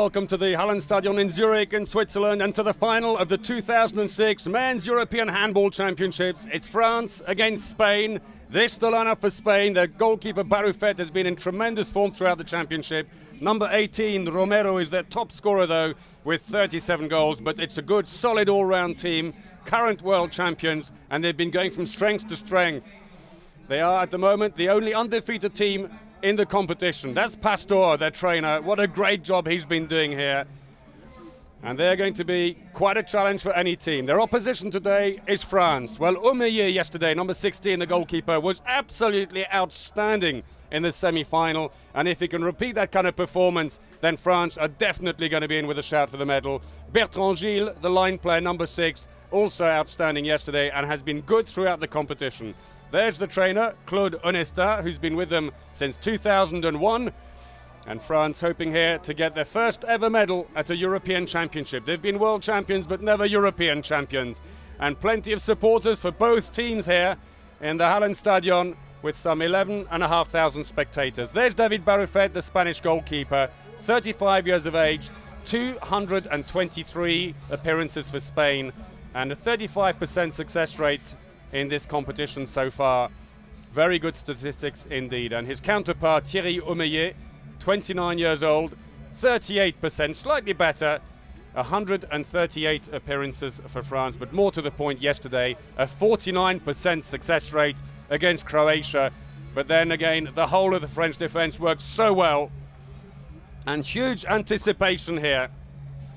welcome to the Hallenstadion in Zurich in Switzerland and to the final of the 2006 Men's European Handball Championships. It's France against Spain. This the lineup for Spain. Their goalkeeper Barufet has been in tremendous form throughout the championship. Number 18, Romero, is their top scorer though with 37 goals, but it's a good solid all-round team, current world champions, and they've been going from strength to strength. They are at the moment the only undefeated team in the competition. That's Pastor, their trainer. What a great job he's been doing here. And they're going to be quite a challenge for any team. Their opposition today is France. Well, Omeyer yesterday, number 16, the goalkeeper, was absolutely outstanding in the semi-final. And if he can repeat that kind of performance, then France are definitely going to be in with a shout for the medal. Bertrand Gilles, the line player, number 6, also outstanding yesterday and has been good throughout the competition. There's the trainer, Claude Onesta, who's been with them since 2001. And France hoping here to get their first ever medal at a European Championship. They've been world champions, but never European champions. And plenty of supporters for both teams here in the Hallenstadion with some 11,500 spectators. There's David Barufet, the Spanish goalkeeper, 35 years of age, 223 appearances for Spain, and a 35% success rate in this competition so far. Very good statistics indeed. And his counterpart, Thierry Omeyer, 29 years old, 38%, slightly better, 138 appearances for France, but more to the point yesterday, a 49% success rate against Croatia. But then again, the whole of the French defense works so well. And huge anticipation here.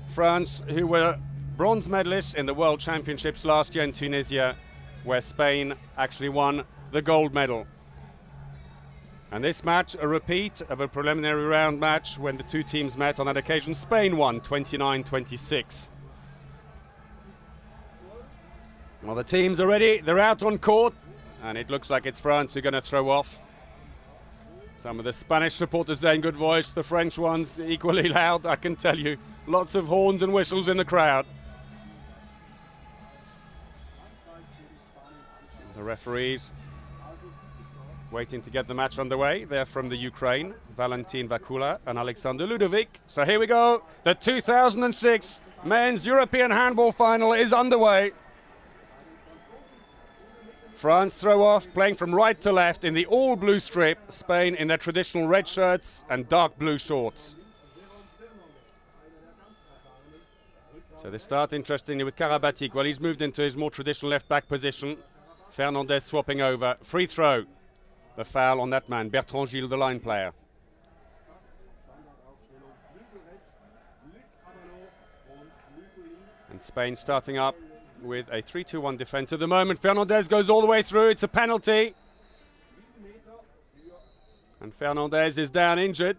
France, who were bronze medalists in the World Championships last year in Tunisia, where Spain actually won the gold medal. And this match, a repeat of a preliminary round match when the two teams met. On that occasion, Spain won 29-26. Well, the teams are ready. They're out on court. And it looks like it's France who are going to throw off. Some of the Spanish supporters there in good voice. The French ones equally loud, I can tell you. Lots of horns and whistles in the crowd. The referees waiting to get the match underway. They're from the Ukraine, Valentin Vakula and Alexander Ludovic. So here we go. The 2006 Men's European Handball Final is underway. France throw off, playing from right to left in the all-blue strip. Spain in their traditional red shirts and dark blue shorts. So they start, interestingly, with Karabatic. Well, he's moved into his more traditional left-back position. Fernandez swapping over. Free throw. The foul on that man, Bertrand Gilles, the line player. And Spain starting up with a 3-2-1 defense at the moment. Fernandez goes all the way through. It's a penalty. And Fernandez is down injured.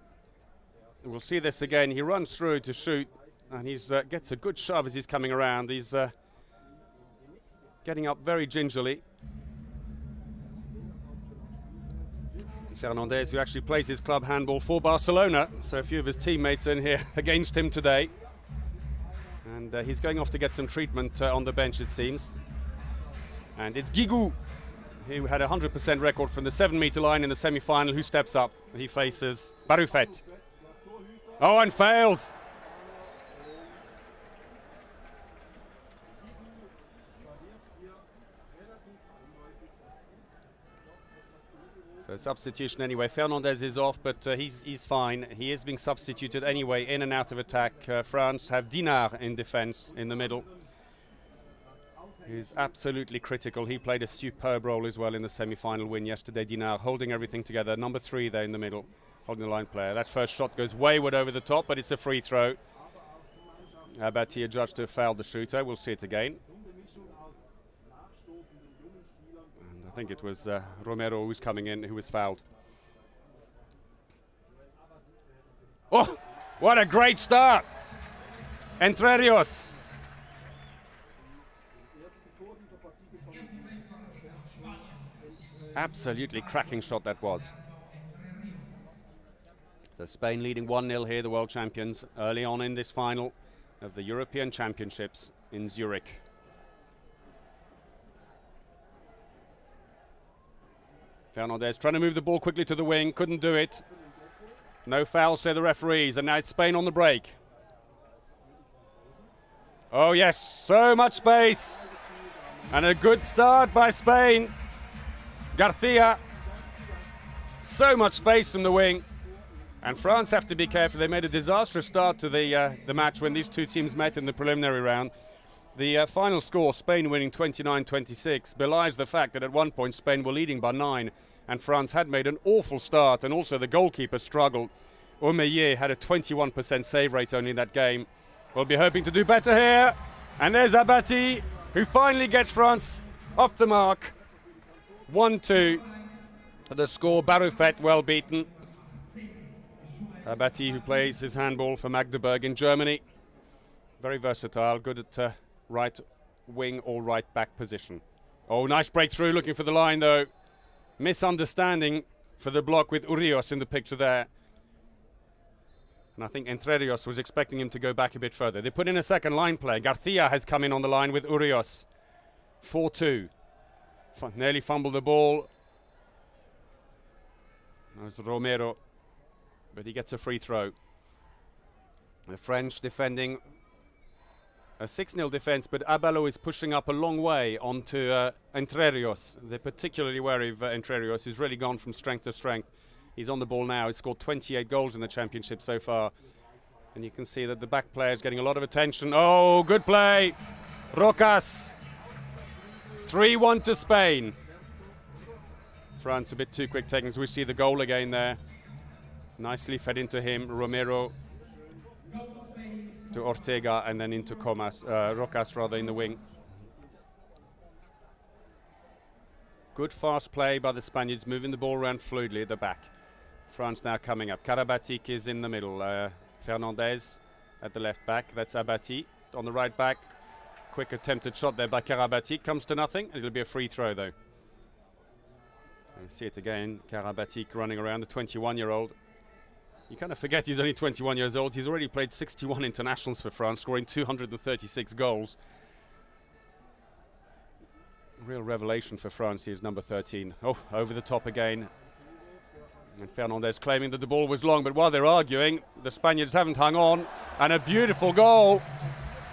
We'll see this again. He runs through to shoot. And he gets a good shove as he's coming around. He's getting up very gingerly. Fernandez, who actually plays his club handball for Barcelona, so a few of his teammates in here against him today. And he's going off to get some treatment on the bench, it seems. And it's Guigou, who had a 100% record from the 7-meter line in the semi-final, who steps up. He faces Barufet. Oh, and fails! So substitution anyway. Fernandez is off, but he's fine. He is being substituted anyway, in and out of attack. France have Dinard in defense in the middle. He's absolutely critical. He played a superb role as well in the semi-final win yesterday. Dinard holding everything together. Number 3 there in the middle, holding the line player. That first shot goes wayward over the top, but it's a free throw. Abati adjudged to have fouled the shooter. We'll see it again. I think it was Romero who's coming in, who was fouled. Oh, what a great start! Entre Rios. Absolutely cracking shot that was. So Spain leading 1-0 here, the world champions, early on in this final of the European Championships in Zurich. Fernandez trying to move the ball quickly to the wing, couldn't do it. No foul, say the referees, and now it's Spain on the break. Oh yes, so much space. And a good start by Spain. Garcia. So much space from the wing. And France have to be careful. They made a disastrous start to the match when these two teams met in the preliminary round. The final score, Spain winning 29-26, belies the fact that at one point Spain were leading by 9 and France had made an awful start, and also the goalkeeper struggled. Omeyer had a 21% save rate only in that game. We'll be hoping to do better here. And there's Abati, who finally gets France off the mark. 1-2. The score, Barufet well beaten. Abati, who plays his handball for Magdeburg in Germany. Very versatile, good at right wing or right back position. Oh, nice breakthrough, looking for the line though. Misunderstanding for the block with Urios in the picture there. And I think Entre Rios was expecting him to go back a bit further. They put in a second line play. Garcia has come in on the line with Urios. 4-2. Nearly fumbled the ball. That was Romero. But he gets a free throw. The French defending a 6-0 defense, but Abalo is pushing up a long way onto Entre Rios. They're particularly wary of Entre Rios. He's really gone from strength to strength. He's on the ball now. He's scored 28 goals in the championship so far. And you can see that the back player is getting a lot of attention. Oh, good play. Rocas. 3-1 to Spain. France a bit too quick taking, so we see the goal again there. Nicely fed into him. Romero to Ortega and then into Rocas rather in the wing. Good fast play by the Spaniards, moving the ball around fluidly at the back. France now coming up. Karabatic is in the middle. Fernandez at the left back. That's Abati on the right back. Quick attempted shot there by Karabatic. Comes to nothing. It'll be a free throw though. You see it again. Karabatic running around, the 21-year-old. You kind of forget he's only 21 years old. He's already played 61 internationals for France, scoring 236 goals. Real revelation for France. He is number 13. Oh, over the top again. And Fernandez claiming that the ball was long, but while they're arguing, the Spaniards haven't hung on. And a beautiful goal.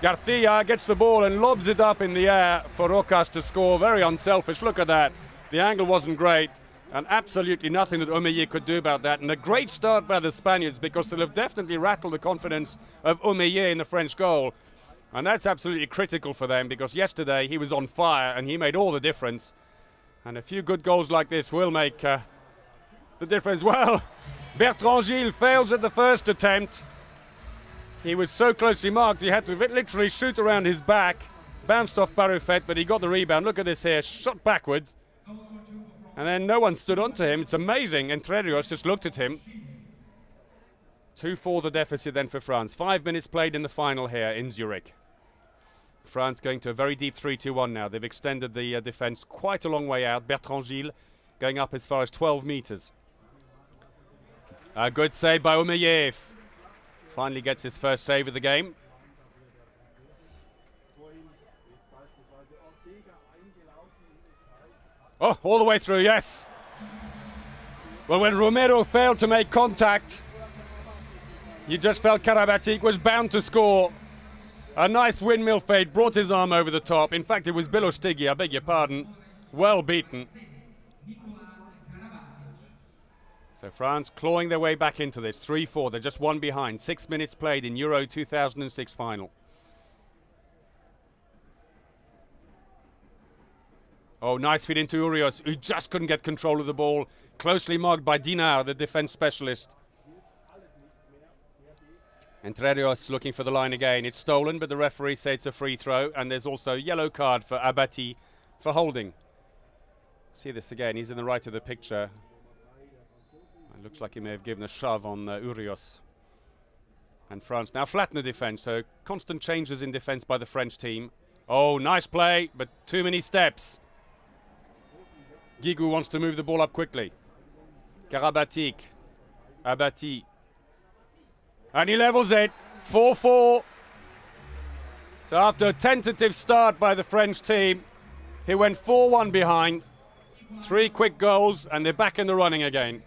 Garcia gets the ball and lobs it up in the air for Rocas to score. Very unselfish. Look at that. The angle wasn't great. And absolutely nothing that Omeyer could do about that. And a great start by the Spaniards, because they'll have definitely rattled the confidence of Omeyer in the French goal. And that's absolutely critical for them, because yesterday he was on fire and he made all the difference. And a few good goals like this will make the difference. Well, Bertrand Gilles fails at the first attempt. He was so closely marked, he had to literally shoot around his back. Bounced off Barufet, but he got the rebound. Look at this here, shot backwards. And then no one stood onto him. It's amazing. Entre Rios just looked at him. 2-4 the deficit then for France. 5 minutes played in the final here in Zurich. France going to a very deep 3-2-1 now. They've extended the defense quite a long way out. Bertrand Gilles going up as far as 12 meters. A good save by Omeyer. Finally gets his first save of the game. Oh, all the way through, yes. Well, when Romero failed to make contact, you just felt Karabatic was bound to score. A nice windmill fade, brought his arm over the top. In fact, it was Bilostigi, I beg your pardon. Well beaten. So France clawing their way back into this. 3-4, they're just one behind. 6 minutes played in Euro 2006 final. Oh, nice feed into Urios, who just couldn't get control of the ball. Closely marked by Dinar, the defense specialist. Entre Rios looking for the line again. It's stolen, but the referee said it's a free throw. And there's also a yellow card for Abati for holding. See this again. He's in the right of the picture. It looks like he may have given a shove on Urios. And France now flatten the defense. So constant changes in defense by the French team. Oh, nice play, but too many steps. Guigou wants to move the ball up quickly. Karabatic. Abati. And he levels it. 4-4. So after a tentative start by the French team, he went 4-1 behind. 3 quick goals, and they're back in the running again.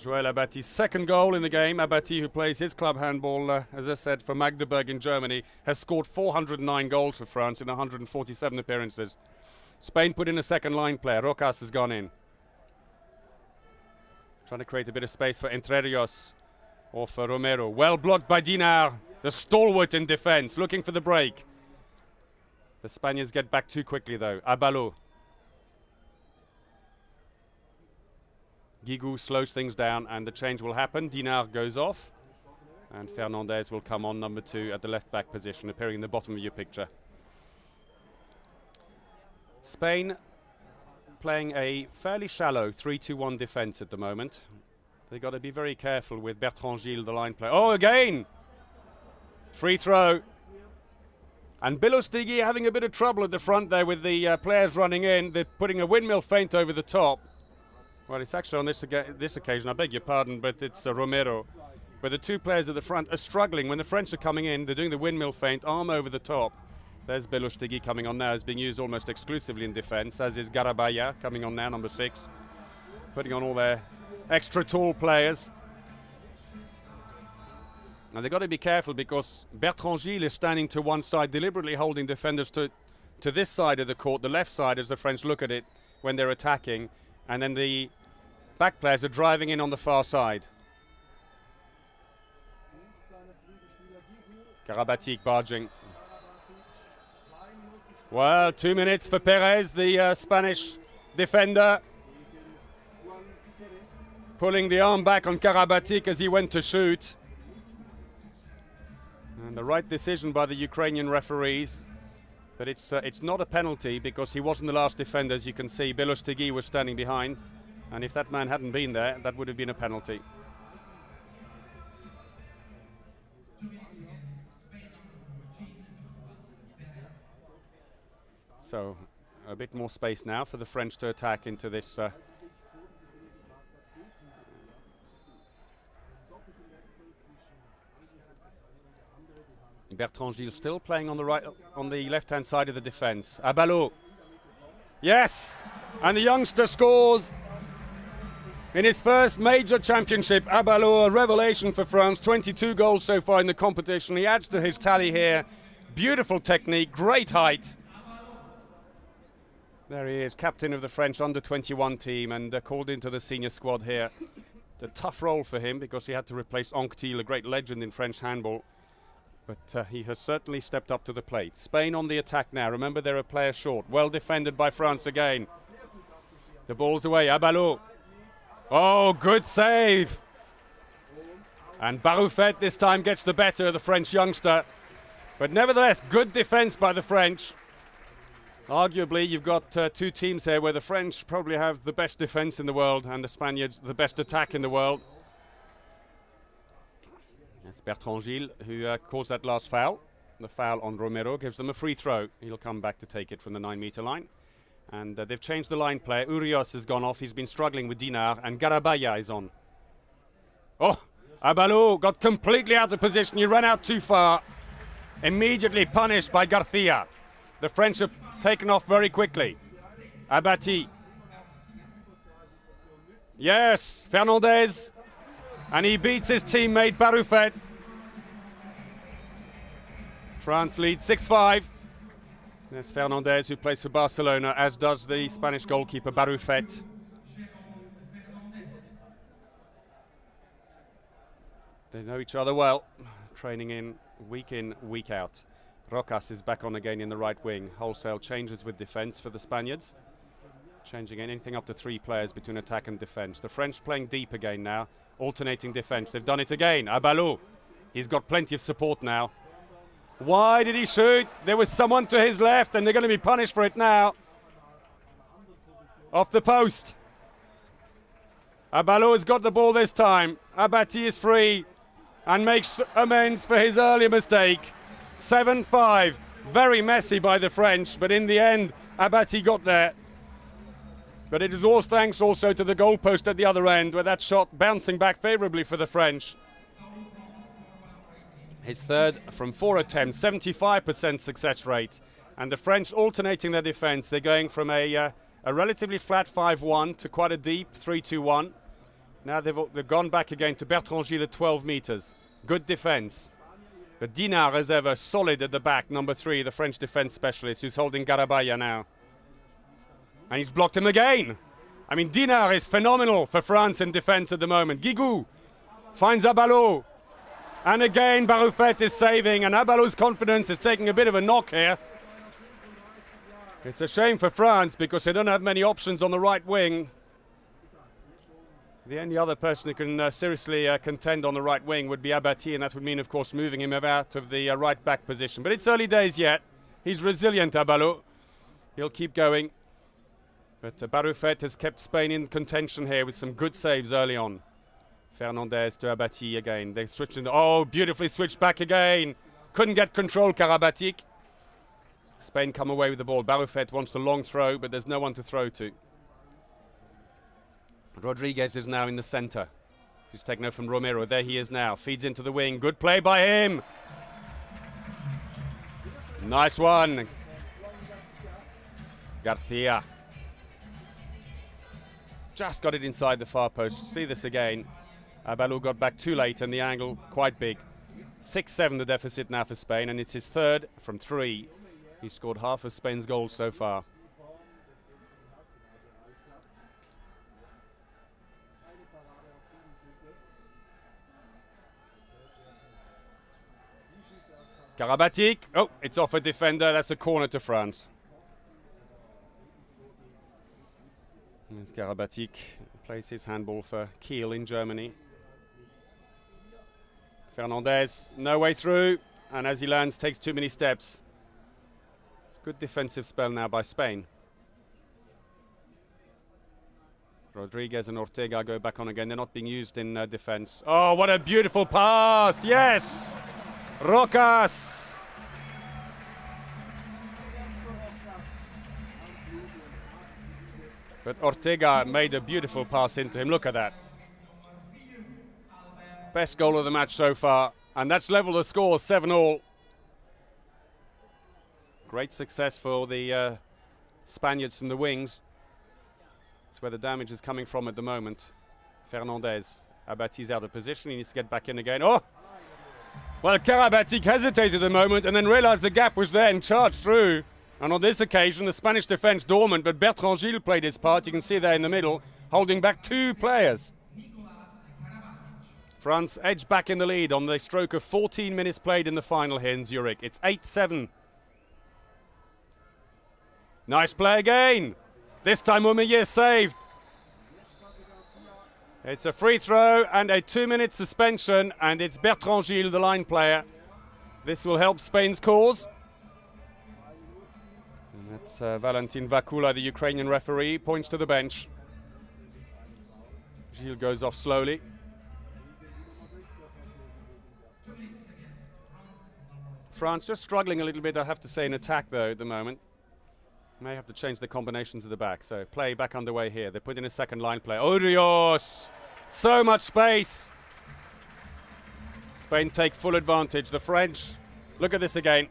Joël Abati's second goal in the game. Abati, who plays his club handball, as I said, for Magdeburg in Germany, has scored 409 goals for France in 147 appearances. Spain put in a second line player. Rocas has gone in. Trying to create a bit of space for Entre Rios or for Romero. Well blocked by Dinar, the stalwart in defense, looking for the break. The Spaniards get back too quickly though. Abalo. Guigou slows things down and the change will happen. Dinar goes off and Fernandez will come on, number 2 at the left back position, appearing in the bottom of your picture. Spain playing a fairly shallow 3-2-1 defense at the moment. They've got to be very careful with Bertrand Gilles, the line player. Oh, again! Free throw. And Bilostigi having a bit of trouble at the front there with the players running in. They're putting a windmill feint over the top. Well, it's actually on this occasion, I beg your pardon, but it's Romero. But the two players at the front are struggling. When the French are coming in, they're doing the windmill feint, arm over the top. There's Bilostigi coming on now, is being used almost exclusively in defense, as is Garabaya coming on now, number 6. Putting on all their extra tall players. And they've got to be careful because Bertrand Gilles is standing to one side, deliberately holding defenders to this side of the court, the left side as the French look at it when they're attacking. And then the back players are driving in on the far side. Karabatic barging. Well, 2 minutes for Perez, the Spanish defender. Pulling the arm back on Karabatic as he went to shoot. And the right decision by the Ukrainian referees. But it's not a penalty because he wasn't the last defender, as you can see. Bilostigi was standing behind. And if that man hadn't been there, that would have been a penalty. So a bit more space now for the French to attack into this. Bertrand Gilles still playing on the left-hand side of the defense. Abalo. Yes! And the youngster scores in his first major championship. Abalo, a revelation for France. 22 goals so far in the competition. He adds to his tally here. Beautiful technique, great height. There he is, captain of the French under-21 team and called into the senior squad here. It's a tough role for him because he had to replace Anquetil, a great legend in French handball. But he has certainly stepped up to the plate. Spain on the attack now. Remember, they're a player short. Well defended by France again. The ball's away. Abalo. Oh, good save. And Baroufet this time gets the better of the French youngster. But nevertheless, good defense by the French. Arguably, you've got two teams here where the French probably have the best defense in the world and the Spaniards the best attack in the world. That's Bertrand Gilles who caused that last foul. The foul on Romero gives them a free throw. He'll come back to take it from the 9-meter line. And they've changed the line player. Urios has gone off. He's been struggling with Dinar. And Garabaya is on. Oh, Abalo got completely out of position. He ran out too far. Immediately punished by Garcia. The French have taken off very quickly. Abati. Yes, Fernandez. And he beats his teammate Baroufet. France leads 6-5. There's Fernandez who plays for Barcelona, as does the Spanish goalkeeper Baroufet. They know each other well, training in, week out. Rocas is back on again in the right wing. Wholesale changes with defense for the Spaniards. Changing anything up to 3 players between attack and defense. The French playing deep again now, alternating defense. They've done it again. Abalo, he's got plenty of support now. Why did he shoot? There was someone to his left and they're going to be punished for it now. Off the post. Abalo has got the ball this time. Abati is free and makes amends for his earlier mistake. 7-5. Very messy by the French, but in the end, Abati got there. But it is all thanks also to the goalpost at the other end, where that shot bouncing back favourably for the French. His third from 4 attempts, 75% success rate. And the French alternating their defence. They're going from a relatively flat 5-1 to quite a deep 3-2-1. Now they've gone back again to Bertrand Gilles at 12 meters. Good defense. But Dinard, as ever, solid at the back, number 3, the French defense specialist, who's holding Garabaya now. And he's blocked him again. I mean, Dinard is phenomenal for France in defense at the moment. Guigou finds Abalo. And again, Baroufet is saving, and Abalo's confidence is taking a bit of a knock here. It's a shame for France because they don't have many options on the right wing. The only other person who can seriously contend on the right wing would be Abati, and that would mean, of course, moving him out of the right back position. But it's early days yet. He's resilient, Abalo. He'll keep going. But Baroufet has kept Spain in contention here with some good saves early on. Fernandez to Abati again. They switched in. Oh, beautifully switched back again. Couldn't get control, Karabatic. Spain come away with the ball. Baroufet wants a long throw, but there's no one to throw to. Rodriguez is now in the center. He's taken over from Romero. There he is now. Feeds into the wing. Good play by him. Nice one. Garcia. Just got it inside the far post. See this again. Abalo got back too late and the angle quite big. 6-7 the deficit now for Spain, and it's his third from 3. He scored half of Spain's goals so far. Karabatic. Oh, it's off a defender. That's a corner to France. As Karabatic plays his handball for Kiel in Germany. Fernandez, no way through. And as he lands, takes too many steps. Good defensive spell now by Spain. Rodriguez and Ortega go back on again. They're not being used in defense. Oh, what a beautiful pass. Yes. Rocas. But Ortega made a beautiful pass into him. Look at that. Best goal of the match so far. And that's leveled the score 7-all. Great success for the Spaniards from the wings. That's where the damage is coming from at the moment. Fernandez. Abati's out of position. He needs to get back in again. Oh! Well, Karabatic hesitated a moment and then realized the gap was there and charged through. And on this occasion, the Spanish defense dormant, but Bertrand Gilles played his part. You can see there in the middle, holding back 2 players. France edged back in the lead on the stroke of 14 minutes played in the final here in Zurich. It's 8-7. Nice play again. This time Oumeyer saved. It's a free throw and a 2-minute suspension, and it's Bertrand Gilles, the line player. This will help Spain's cause. And that's Valentin Vakula, the Ukrainian referee, points to the bench. Gilles goes off slowly. France just struggling a little bit, I have to say, in attack though at the moment. May have to change the combinations at the back. So play back underway here. They put in a second line player. Urios! So much space. Spain take full advantage. The French, look at this again.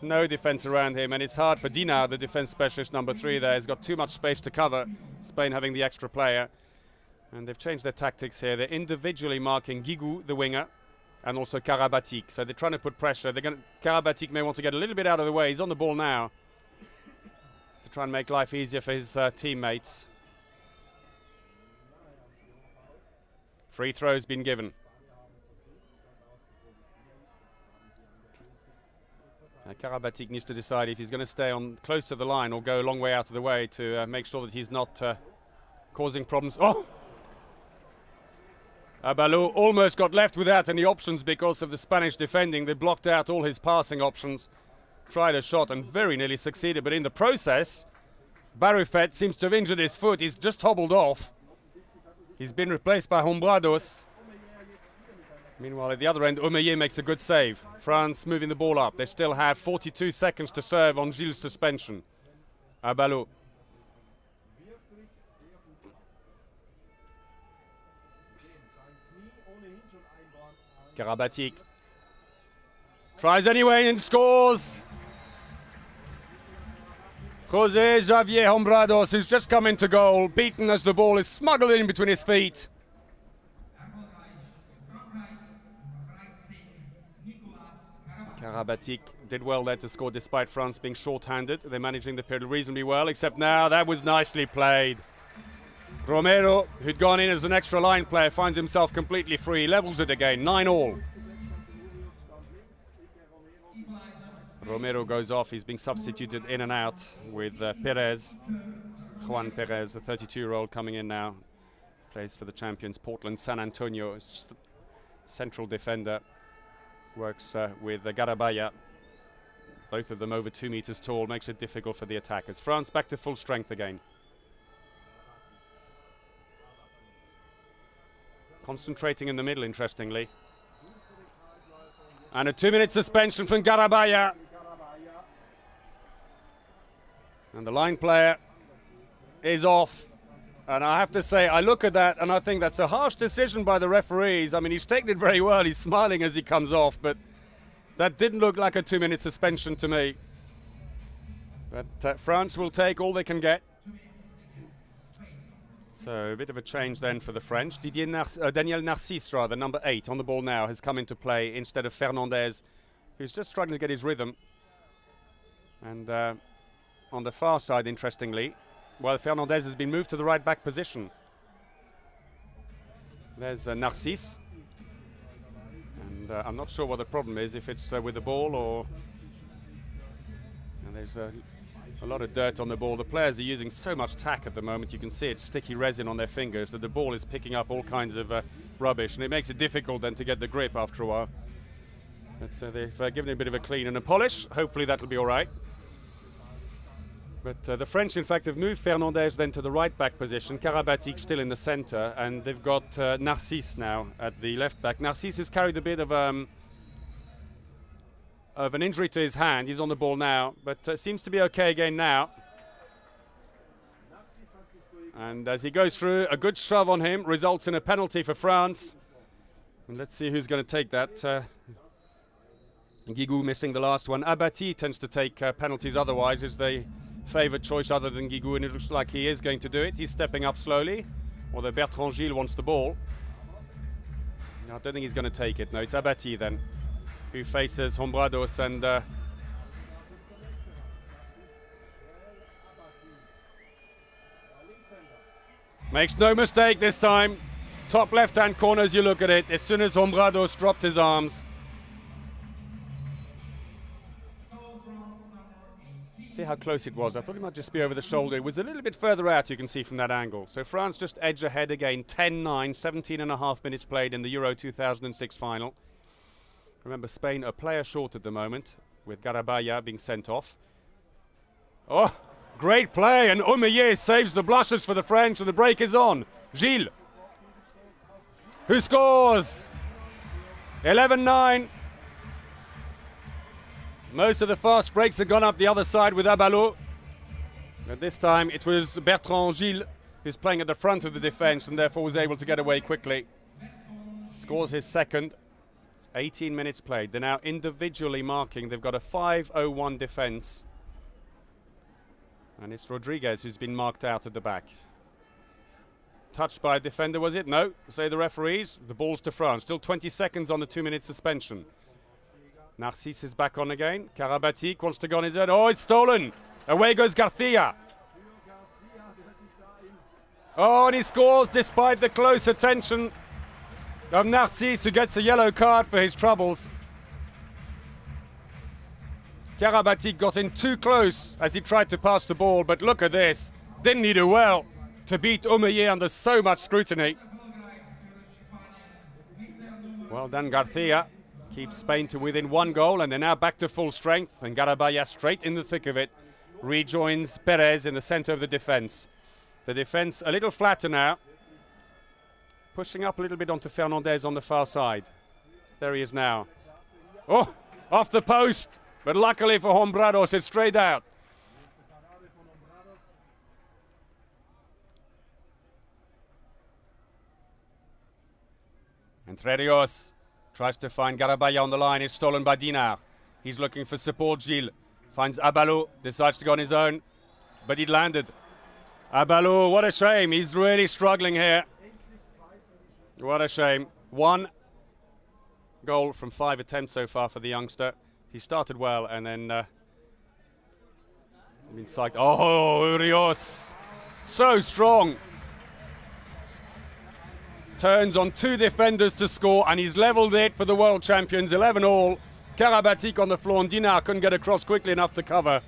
No defense around him, and it's hard for Dinard, the defense specialist number 3 there. He's got too much space to cover. Spain having the extra player. And they've changed their tactics here. They're individually marking Guigou, the winger, and also Karabatic. So they're trying to put pressure. Karabatic may want to get a little bit out of the way. He's on the ball now to try and make life easier for his teammates. Free throw's been given. Karabatic needs to decide if he's going to stay on close to the line or go a long way out of the way to make sure that he's not causing problems. Oh! Abalo almost got left without any options because of the Spanish defending. They blocked out all his passing options. Tried a shot and very nearly succeeded, but in the process, Baroufet seems to have injured his foot. He's just hobbled off. He's been replaced by Hombrados. Meanwhile, at the other end, Oumeyer makes a good save. France moving the ball up. They still have 42 seconds to serve on Gilles' suspension. Abalo. Karabatic. Tries anyway and scores. José Javier Hombrados, who's just come into goal, beaten as the ball is smuggled in between his feet. Karabatic did well there to score despite France being short-handed. They're managing the period reasonably well, except now that was nicely played. Romero, who'd gone in as an extra line player, finds himself completely free, levels it again, 9-all. Romero goes off, he's being substituted in and out with Perez. Juan Perez, the 32-year-old, coming in now. Plays for the champions Portland San Antonio, central defender. Works with Garabaya. Both of them over 2 meters tall, makes it difficult for the attackers. France back to full strength again. Concentrating in the middle, interestingly. And a 2-minute suspension from Garabaya. And the line player is off. And I have to say, I look at that and I think that's a harsh decision by the referees. I mean, he's taken it very well. He's smiling as he comes off, but that didn't look like a 2-minute suspension to me. But France will take all they can get. So a bit of a change then for the French. Daniel Narcisse, rather, number 8 on the ball now, has come into play instead of Fernandez, who's just struggling to get his rhythm. And on the far side, interestingly, well, Fernandez has been moved to the right back position. There's Narcisse. And I'm not sure what the problem is, if it's with the ball or... And there's a lot of dirt on the ball. The players are using so much tack at the moment. You can see it's sticky resin on their fingers that the ball is picking up all kinds of rubbish. And it makes it difficult then to get the grip after a while. But they've given it a bit of a clean and a polish. Hopefully that'll be all right. But the French, in fact, have moved Fernandez then to the right-back position. Karabatic still in the centre, and they've got Narcisse now at the left-back. Narcisse has carried a bit of an injury to his hand. He's on the ball now, but seems to be okay again now. And as he goes through, a good shove on him results in a penalty for France. And let's see who's going to take that. Guigou missing the last one. Abati tends to take penalties otherwise, as they favoured choice other than Guigou, and it looks like he is going to do it. He's stepping up slowly, although Bertrand Gilles wants the ball. No, I don't think he's going to take it. No, it's Abati then, who faces Hombrados and makes no mistake this time. Top left-hand corner as you look at it, as soon as Hombrados dropped his arms. See how close it was. I thought it might just be over the shoulder. It was a little bit further out, you can see from that angle. So France just edge ahead again, 10-9, 17.5 minutes played in the Euro 2006 final. Remember, Spain a player short at the moment, with Garabaya being sent off. Oh, great play, and Omeyer saves the blushes for the French, and the break is on. Gilles, who scores? 11-9. Most of the fast breaks have gone up the other side with Abalo. But this time it was Bertrand Gilles who's playing at the front of the defense and therefore was able to get away quickly. Scores his second. 18 minutes played. They're now individually marking. They've got a 5-0-1 defense. And it's Rodriguez who's been marked out at the back. Touched by a defender, was it? No, say the referees. The ball's to France. Still 20 seconds on the 2-minute suspension. Narcisse is back on again. Karabatic wants to go on his own. Oh, it's stolen. Away goes Garcia. Oh, and he scores despite the close attention of Narcisse, who gets a yellow card for his troubles. Karabatic got in too close as he tried to pass the ball, but look at this. Didn't he do well to beat Omeyer under so much scrutiny? Well done, Garcia. Keeps Spain to within 1 goal, and they're now back to full strength. And Garabaya, straight in the thick of it, rejoins Perez in the center of the defense. The defense a little flatter now. Pushing up a little bit onto Fernandez on the far side. There he is now. Oh, off the post, but luckily for Hombrados, it's straight out. Entre Rios tries to find Garabaya on the line. It's stolen by Dinar. He's looking for support. Gilles finds Abalo, decides to go on his own, but he landed. Abalo, what a shame. He's really struggling here. What a shame. 1 goal from 5 attempts so far for the youngster. He started well and then been psyched. Oh, Urios, so strong. Turns on 2 defenders to score, and he's leveled it for the world champions, 11-all. Karabatic on the floor, and Dinar couldn't get across quickly enough to cover.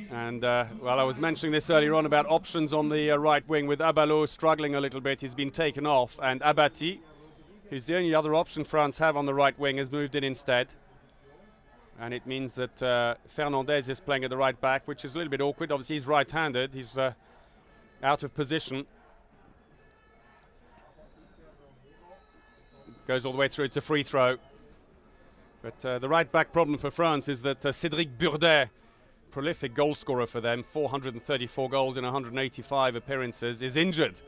And, well, I was mentioning this earlier on about options on the right wing with Abalo struggling a little bit. He's been taken off, and Abati, who's the only other option France have on the right wing, has moved in instead. And it means that Fernandez is playing at the right back, which is a little bit awkward. Obviously, he's right-handed. He's out of position. Goes all the way through. It's a free throw. But the right-back problem for France is that Cédric Burdet, prolific goal scorer for them, 434 goals in 185 appearances, is injured.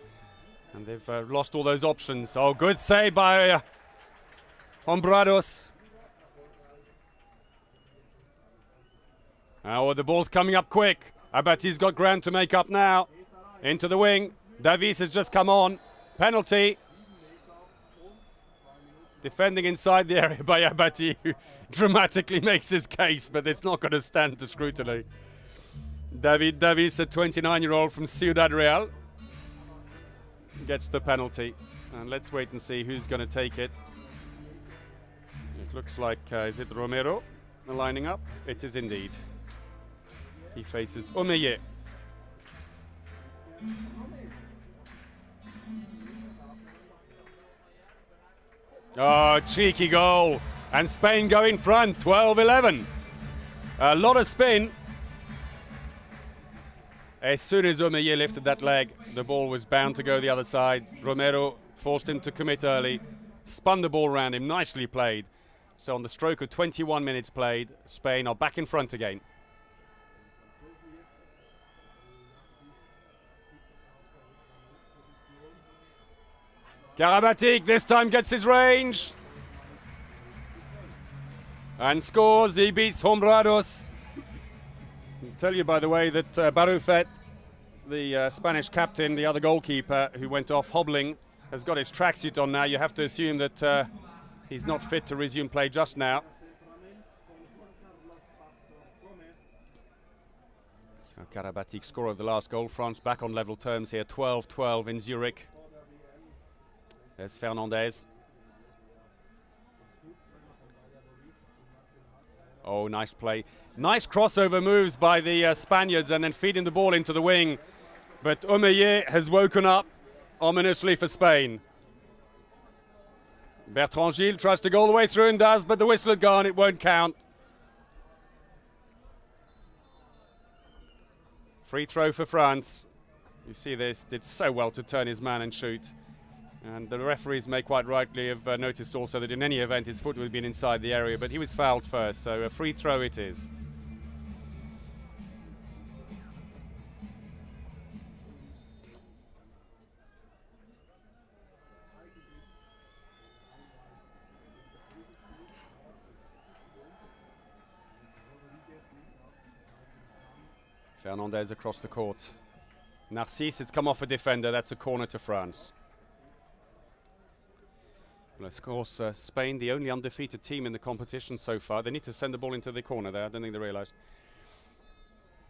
And they've lost all those options. Oh, good save by Hombrados. Oh, the ball's coming up quick. Abati's got ground to make up now. Into the wing. Davis has just come on. Penalty. Defending inside the area by Abati, who dramatically makes his case, but it's not going to stand to scrutiny. David Davis, a 29-year-old from Ciudad Real, gets the penalty. And let's wait and see who's going to take it. It looks like, is it Romero lining up? It is indeed. He faces Omeyer. Oh, cheeky goal. And Spain go in front, 12-11. A lot of spin. As soon as Omeyer lifted that leg, the ball was bound to go the other side. Romero forced him to commit early, spun the ball around him, nicely played. So on the stroke of 21 minutes played, Spain are back in front again. Karabatic this time gets his range and scores. He beats Hombrados. I'll tell you, by the way, that Barufet, the Spanish captain, the other goalkeeper who went off hobbling, has got his tracksuit on now. You have to assume that he's not fit to resume play just now. So Karabatic, scorer of the last goal. France back on level terms here, 12-12 in Zurich. There's Fernandez. Oh, nice play. Nice crossover moves by the Spaniards and then feeding the ball into the wing. But Omeyer has woken up ominously for Spain. Bertrand Gilles tries to go all the way through and does, but the whistle had gone. It won't count. Free throw for France. You see this, did so well to turn his man and shoot. And the referees may quite rightly have noticed also that in any event his foot would have been inside the area, but he was fouled first, so a free throw it is. Fernandez across the court. Narcisse, it's come off a defender, that's a corner to France. Well, of course, Spain, the only undefeated team in the competition so far. They need to send the ball into the corner there. I don't think they realized.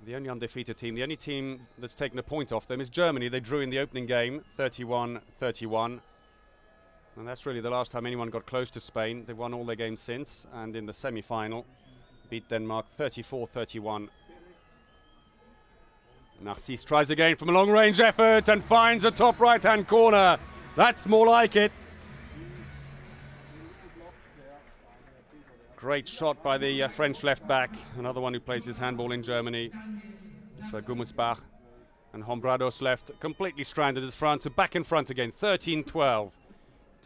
The only undefeated team, the only team that's taken a point off them is Germany. They drew in the opening game, 31-31. And that's really the last time anyone got close to Spain. They've won all their games since. And in the semi-final, beat Denmark 34-31. Narcisse tries again from a long-range effort and finds a top right-hand corner. That's more like it. Great shot by the French left back, another one who plays his handball in Germany for Gummersbach. And Hombrados left, completely stranded as France are back in front again, 13-12.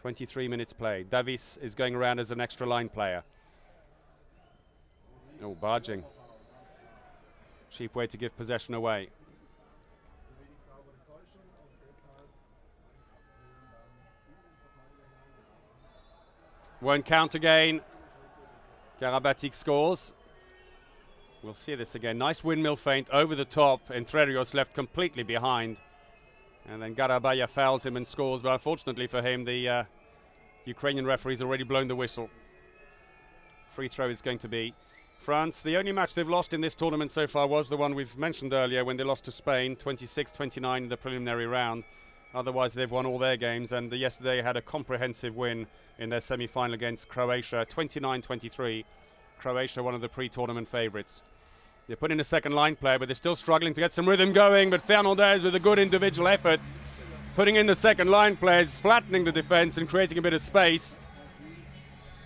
23 minutes played. Davis is going around as an extra line player. Oh, barging. Cheap way to give possession away. Won't count again. Karabatic scores. We'll see this again. Nice windmill feint over the top. Entre Rios left completely behind. And then Garabaya fouls him and scores, but unfortunately for him, the Ukrainian referee's already blown the whistle. Free throw is going to be France. The only match they've lost in this tournament so far was the one we've mentioned earlier when they lost to Spain, 26-29 in the preliminary round. Otherwise, they've won all their games, and yesterday had a comprehensive win in their semi-final against Croatia, 29-23. Croatia, one of the pre-tournament favourites. They put in a second line player, but they're still struggling to get some rhythm going. But Fernandez, with a good individual effort, putting in the second line players, flattening the defence and creating a bit of space.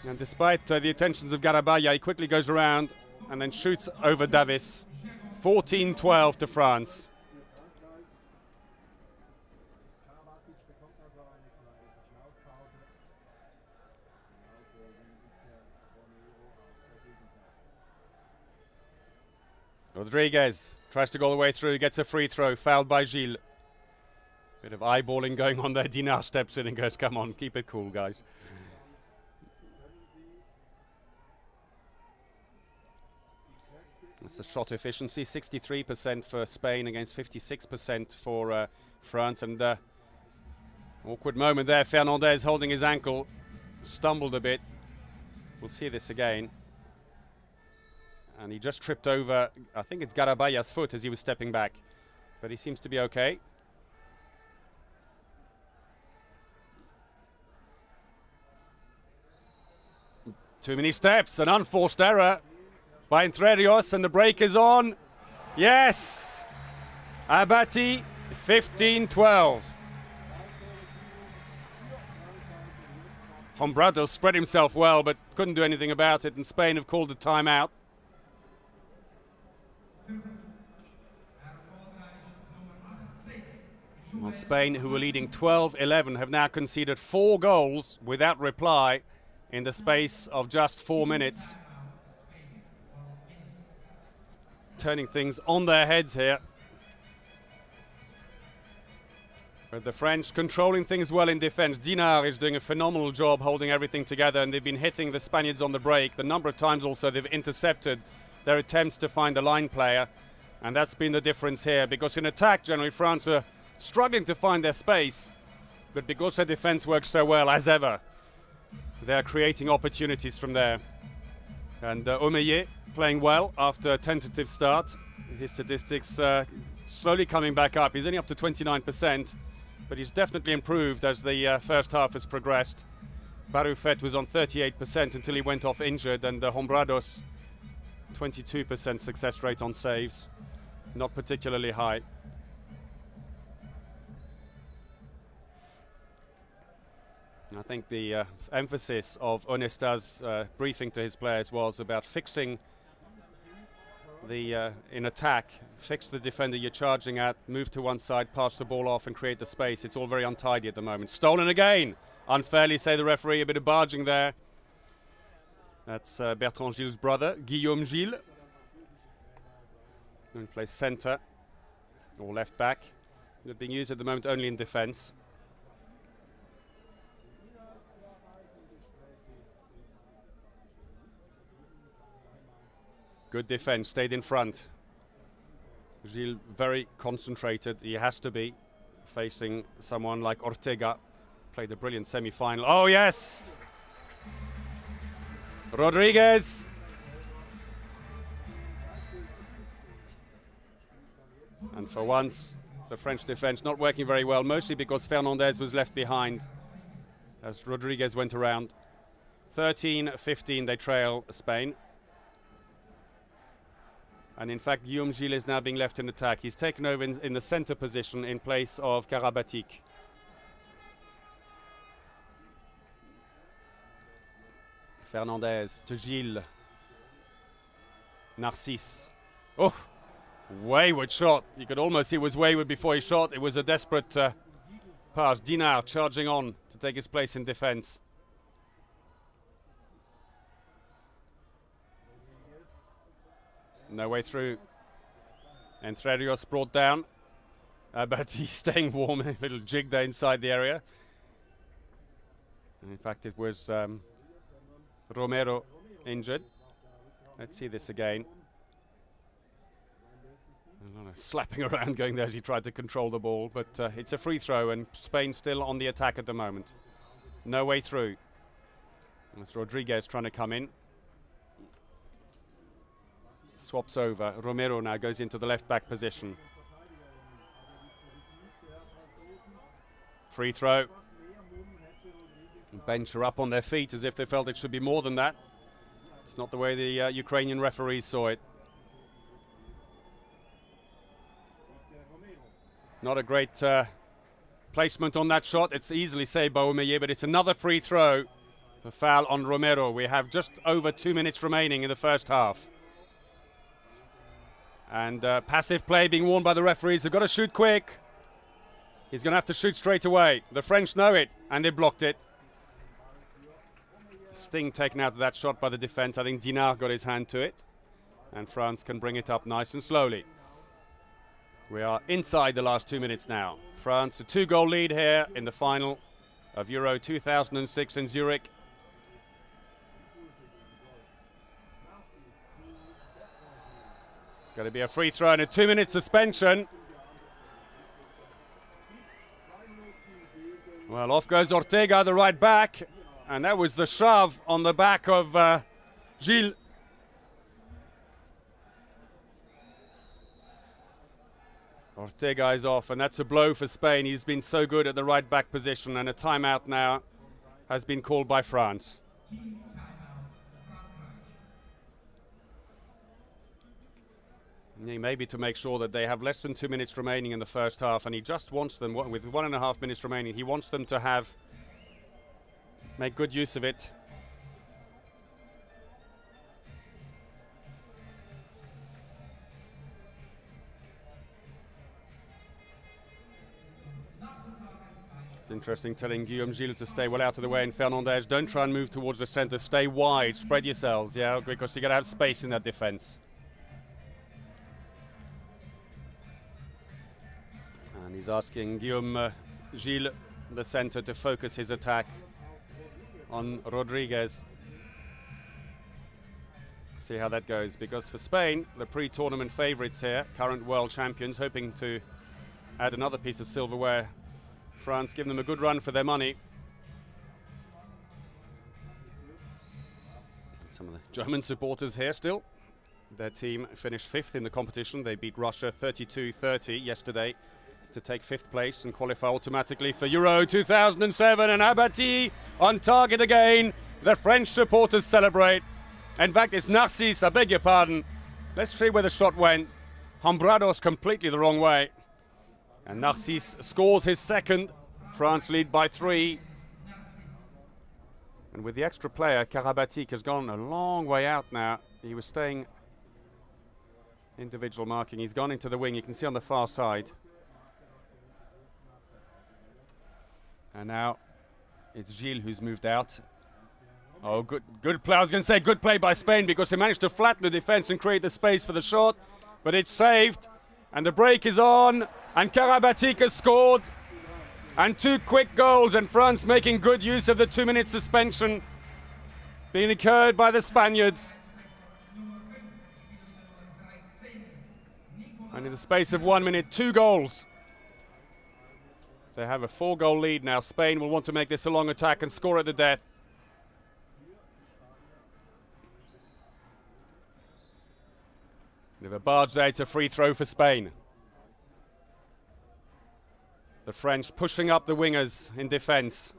And despite the attentions of Garabaya, he quickly goes around and then shoots over Davis. 14-12 to France. Rodriguez tries to go all the way through, gets a free throw, fouled by Gilles. Bit of eyeballing going on there. Dinar steps in and goes, come on, keep it cool, guys. That's the shot efficiency, 63% for Spain against 56% for France. And awkward moment there, Fernandez holding his ankle, stumbled a bit. We'll see this again. And he just tripped over, I think it's Garabaya's foot as he was stepping back. But he seems to be okay. Too many steps, an unforced error by Entre Rios, and the break is on. Yes! Abati, 15-12. Hombrado spread himself well, but couldn't do anything about it, and Spain have called a timeout. Well, Spain, who were leading 12-11, have now conceded 4 goals without reply in the space of just 4 minutes. Turning things on their heads here. But the French controlling things well in defense. Dinar is doing a phenomenal job holding everything together, and they've been hitting the Spaniards on the break. The number of times also they've intercepted their attempts to find the line player. And that's been the difference here, because in attack, generally, France are struggling to find their space. But because their defense works so well, as ever, they're creating opportunities from there. And Omeyer playing well after a tentative start. His statistics slowly coming back up. He's only up to 29%, but he's definitely improved as the first half has progressed. Barufet was on 38% until he went off injured, and Hombrados, 22% success rate on saves. Not particularly high. I think the emphasis of Onesta's briefing to his players was about fixing the in attack, fix the defender you're charging at, move to one side, pass the ball off and create the space. It's all very untidy at the moment. Stolen again! Unfairly, say the referee, a bit of barging there. That's Bertrand Gilles' brother, Guillaume Gilles. He plays centre or left back. They're being used at the moment only in defence. Good defense, stayed in front. Gilles very concentrated. He has to be facing someone like Ortega. Played a brilliant semi-final. Oh yes! Rodriguez. And for once, the French defense not working very well, mostly because Fernandez was left behind as Rodriguez went around. 13-15, they trail Spain. And in fact, Guillaume Gilles is now being left in attack. He's taken over in the center position in place of Karabatic. Fernandez to Gilles. Narcisse. Oh, wayward shot. You could almost see it was wayward before he shot. It was a desperate pass. Dinar charging on to take his place in defense. No way through. Entre Rios brought down. But he's staying warm. A little jig there inside the area. And in fact, it was Romero injured. Let's see this again. A lot of slapping around going there as he tried to control the ball, but it's a free throw and Spain still on the attack at the moment. No way through. It's Rodriguez trying to come in. Swaps over. Romero now goes into the left back position. Free throw. Bench are up on their feet as if they felt it should be more than that. It's not the way the Ukrainian referees saw it. Not a great placement on that shot. It's easily saved by Omeyer, but it's another free throw. A foul on Romero. We have just over 2 minutes remaining in the first half. And passive play being warned by the referees. They've got to shoot quick. He's going to have to shoot straight away. The French know it, and they blocked it. Sting taken out of that shot by the defense. I think Dinard got his hand to it. And France can bring it up nice and slowly. We are inside the last 2 minutes now. France, a 2-goal lead here in the final of Euro 2006 in Zurich. It's going to be a free throw and a 2-minute suspension. Well, off goes Ortega, the right back. And that was the shove on the back of Gilles. Ortega is off, and that's a blow for Spain. He's been so good at the right back position, and a timeout now has been called by France. Maybe to make sure that they have less than 2 minutes remaining in the first half, and he just wants them, with 1.5 minutes remaining, he wants them to make good use of it. It's interesting telling Guillaume Gilles to stay well out of the way, and Fernandez, don't try and move towards the center, stay wide, spread yourselves, yeah, because you're going to have space in that defense. And he's asking Guillaume Gilles, the center, to focus his attack on Rodriguez. See how that goes, because for Spain, the pre-tournament favorites here, current world champions, hoping to add another piece of silverware. France giving them a good run for their money. Some of the German supporters here still. Their team finished 5th in the competition. They beat Russia 32-30 yesterday to take 5th place and qualify automatically for Euro 2007. And Abati on target again. The French supporters celebrate. In fact, it's Narcisse, I beg your pardon. Let's see where the shot went. Hambrados completely the wrong way. And Narcisse scores his second. France lead by 3. And with the extra player, Karabatic has gone a long way out now. He was staying individual marking. He's gone into the wing. You can see on the far side. And now it's Gilles who's moved out. Oh, good play. I was going to say good play by Spain because they managed to flatten the defense and create the space for the shot. But it's saved. And the break is on. And Karabatic has scored. And 2 quick goals. And France making good use of the 2-minute suspension being incurred by the Spaniards. And in the space of 1 minute, 2 goals. They have a 4-goal lead now. Spain will want to make this a long attack and score at the death. If a barge there, it's a free throw for Spain. The French pushing up the wingers in defense.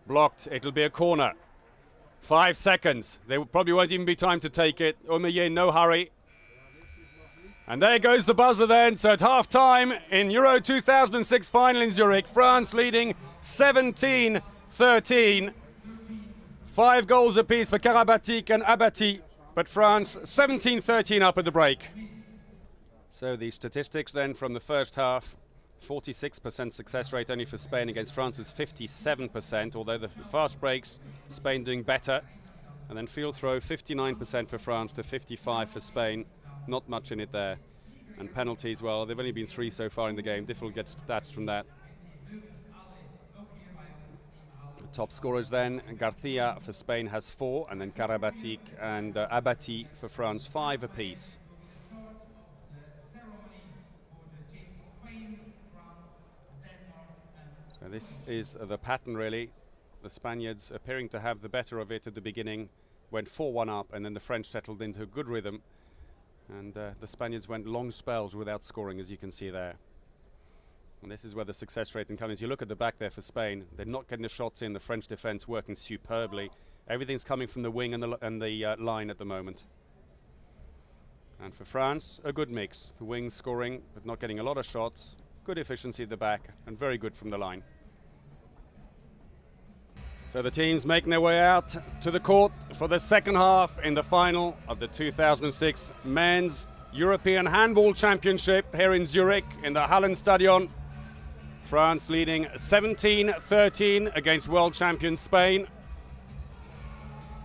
Blocked. It'll be a corner. 5 seconds. There probably won't even be time to take it. Omeyer, no hurry. And there goes the buzzer then. So at half-time in Euro 2006 final in Zurich, France leading 17-13. 5 goals apiece for Karabatic and Abati. But France 17-13 up at the break. So the statistics then from the first half. 46% success rate only for Spain against France's 57%, although the fast breaks, Spain doing better. And then field throw, 59% for France to 55% for Spain. Not much in it there. And penalties, well, they've only been 3 so far in the game. Difficult to get stats from that. The top scorers then, Garcia for Spain has 4, and then Karabatic and Abati for France 5 apiece. This is the pattern, really. The Spaniards appearing to have the better of it at the beginning, went 4-1 up, and then the French settled into a good rhythm. And the Spaniards went long spells without scoring, as you can see there. And this is where the success rate comes. You look at the back there for Spain, they're not getting the shots in. The French defense working superbly. Everything's coming from the wing and the line at the moment. And for France, a good mix. The wings scoring, but not getting a lot of shots. Good efficiency at the back, and very good from the line. So the teams making their way out to the court for the second half in the final of the 2006 Men's European Handball Championship here in Zurich in the Hallenstadion. France leading 17-13 against world champion Spain.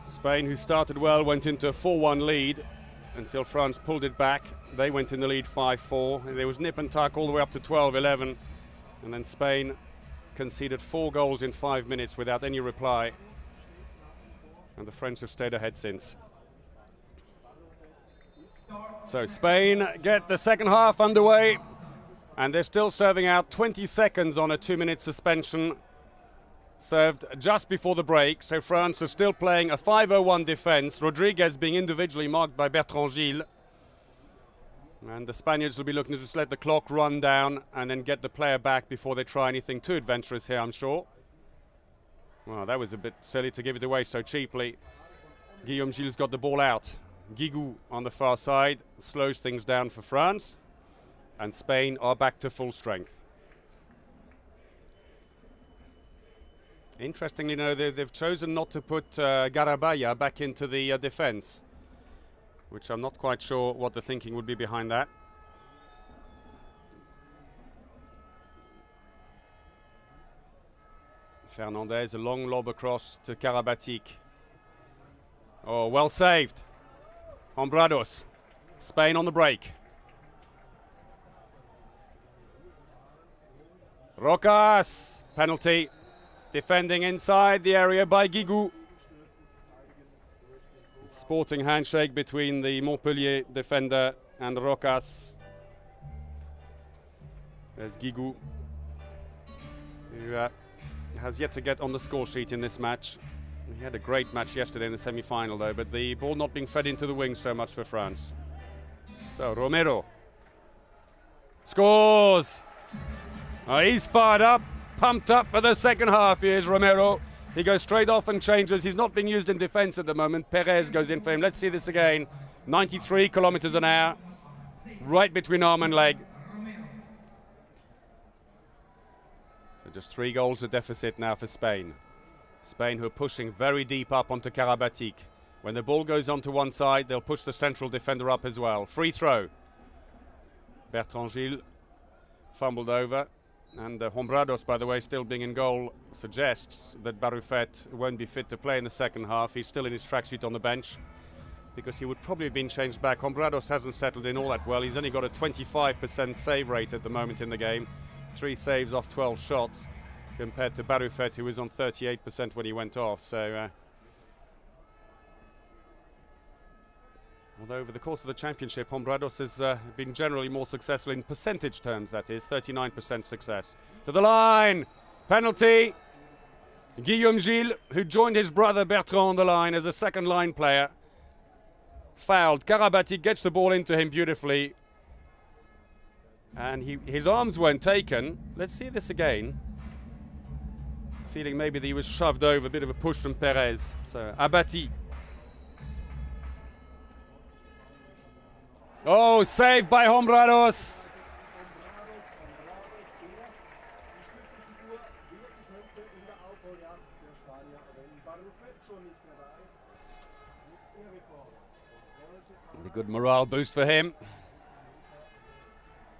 Spain, who started well, went into a 4-1 lead until France pulled it back. They went in the lead 5-4. And there was nip and tuck all the way up to 12-11. And then Spain conceded 4 goals in 5 minutes without any reply. And the French have stayed ahead since. So Spain get the second half underway. And they're still serving out 20 seconds on a 2-minute suspension. Served just before the break. So France are still playing a 5-0-1 defense. Rodriguez being individually marked by Bertrand Gilles. And the Spaniards will be looking to just let the clock run down and then get the player back before they try anything too adventurous here, I'm sure. Well, that was a bit silly to give it away so cheaply. Guillaume Gilles got the ball out. Guigou on the far side slows things down for France. And Spain are back to full strength. Interestingly, they've chosen not to put Garabaya back into the defense, which I'm not quite sure what the thinking would be behind that. Fernandez, a long lob across to Karabatic. Oh, well saved. Hombrados. Spain on the break. Rocas, penalty. Defending inside the area by Guigou. Sporting handshake between the Montpellier defender and Rocas. There's Guigou, who has yet to get on the score sheet in this match. He had a great match yesterday in the semi-final though, but the ball not being fed into the wings so much for France. So Romero scores! Oh, he's fired up, pumped up for the second half. Here's Romero. He goes straight off and changes. He's not being used in defense at the moment. Perez goes in for him. Let's see this again. 93 kilometers an hour, right between arm and leg. So just 3 goals to deficit now for Spain. Spain, who are pushing very deep up onto Karabatic. When the ball goes onto one side, they'll push the central defender up as well. Free throw. Bertrand Gilles fumbled over. And Hombrados, by the way, still being in goal, suggests that Barufet won't be fit to play in the second half. He's still in his tracksuit on the bench because he would probably have been changed back. Hombrados hasn't settled in all that well. He's only got a 25% save rate at the moment in the game. 3 saves off 12 shots compared to Barufet, who was on 38% when he went off. So, although over the course of the championship, Hombrados has been generally more successful in percentage terms, that is, 39% success. To the line! Penalty! Guillaume Gilles, who joined his brother Bertrand on the line as a second line player, fouled. Karabatic gets the ball into him beautifully. And his arms weren't taken. Let's see this again. Feeling maybe that he was shoved over, a bit of a push from Perez. So, Abati. Oh, saved by Hombrados. A good morale boost for him.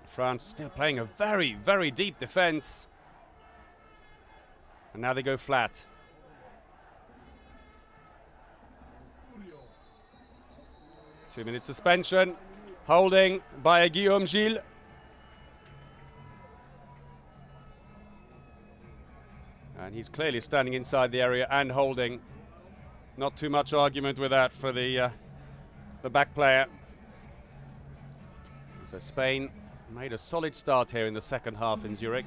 France still playing a very, very deep defense. And now they go flat. Two-minute suspension. Holding by Guillaume Gilles. And he's clearly standing inside the area and holding. Not too much argument with that for the back player. So Spain made a solid start here in the second half in Zurich.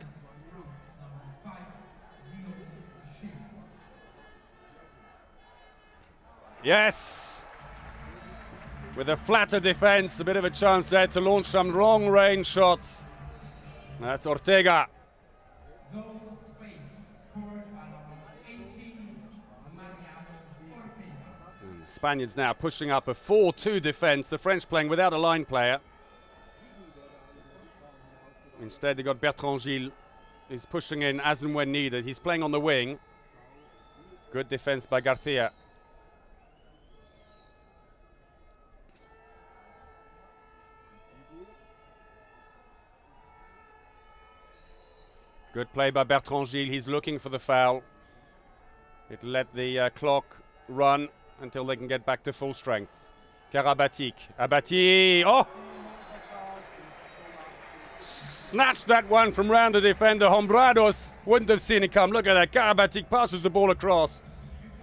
Yes! With a flatter defense, a bit of a chance there to launch some long range shots. That's Ortega. Spaniards now pushing up a 4-2 defense. The French playing without a line player. Instead, they got Bertrand Gilles, who's pushing in as and when needed. He's playing on the wing. Good defense by Garcia. Good play by Bertrand Gilles. He's looking for the foul. It'll let the clock run until they can get back to full strength. Karabatic. Abati. Oh! Snatched that one from round the defender. Hombrados wouldn't have seen it come. Look at that. Karabatic passes the ball across.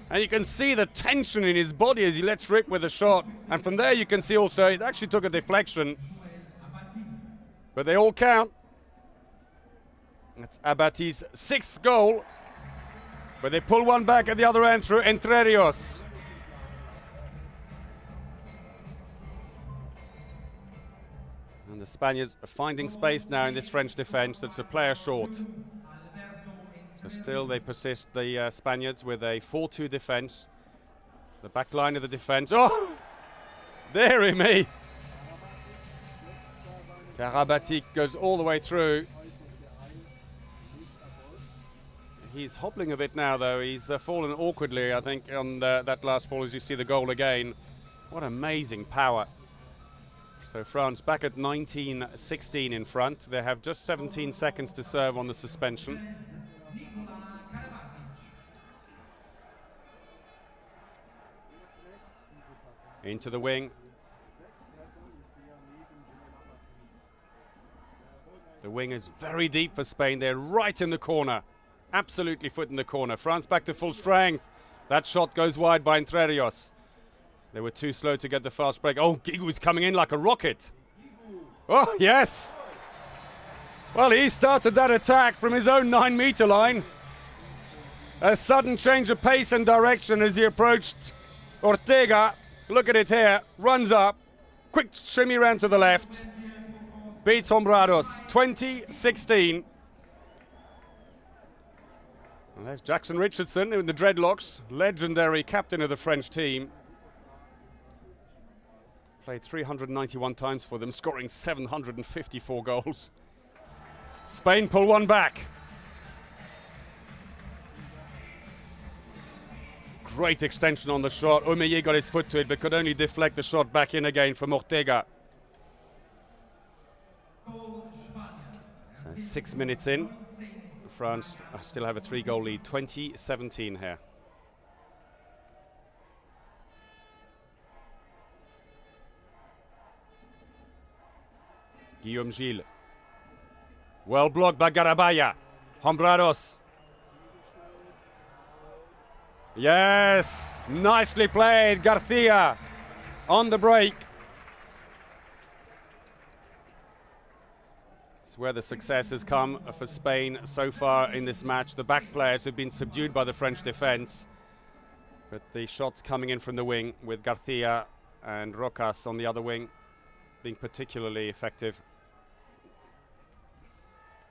And you can see the tension in his body as he lets rip with a shot. And from there you can see also it actually took a deflection. But they all count. That's Abati's 6th goal. But they pull one back at the other end through Entre Rios. And the Spaniards are finding space now in this French defense. That's a player short. So still they persist, the Spaniards, with a 4-2 defense. The back line of the defense. Oh! Dearie me! Karabatic goes all the way through. He's hobbling a bit now, though. He's fallen awkwardly, I think, on that last fall, as you see the goal again. What amazing power. So France back at 19-16 in front. They have just 17 seconds to serve on the suspension. Into the wing. The wing is very deep for Spain. They're right in the corner. Absolutely foot in the corner. France back to full strength. That shot goes wide by Entre Rios. They were too slow to get the fast break. Oh, Guigou's coming in like a rocket. Oh, yes. Well, he started that attack from his own 9-meter line. A sudden change of pace and direction as he approached Ortega. Look at it here. Runs up. Quick shimmy round to the left. Beats Hombrados. 20-16. And there's Jackson Richardson in the dreadlocks. Legendary captain of the French team. Played 391 times for them, scoring 754 goals. Spain pull one back. Great extension on the shot. Omeyer got his foot to it, but could only deflect the shot back in again from Ortega. So 6 minutes in. France still have a 3-goal lead. 20-17 here. Guillaume Gilles. Well blocked by Garabaya. Hombrados. Yes, nicely played, Garcia on the break. It's where the success has come for Spain so far in this match. The back players have been subdued by the French defense, but the shots coming in from the wing with Garcia and Rocas on the other wing being particularly effective.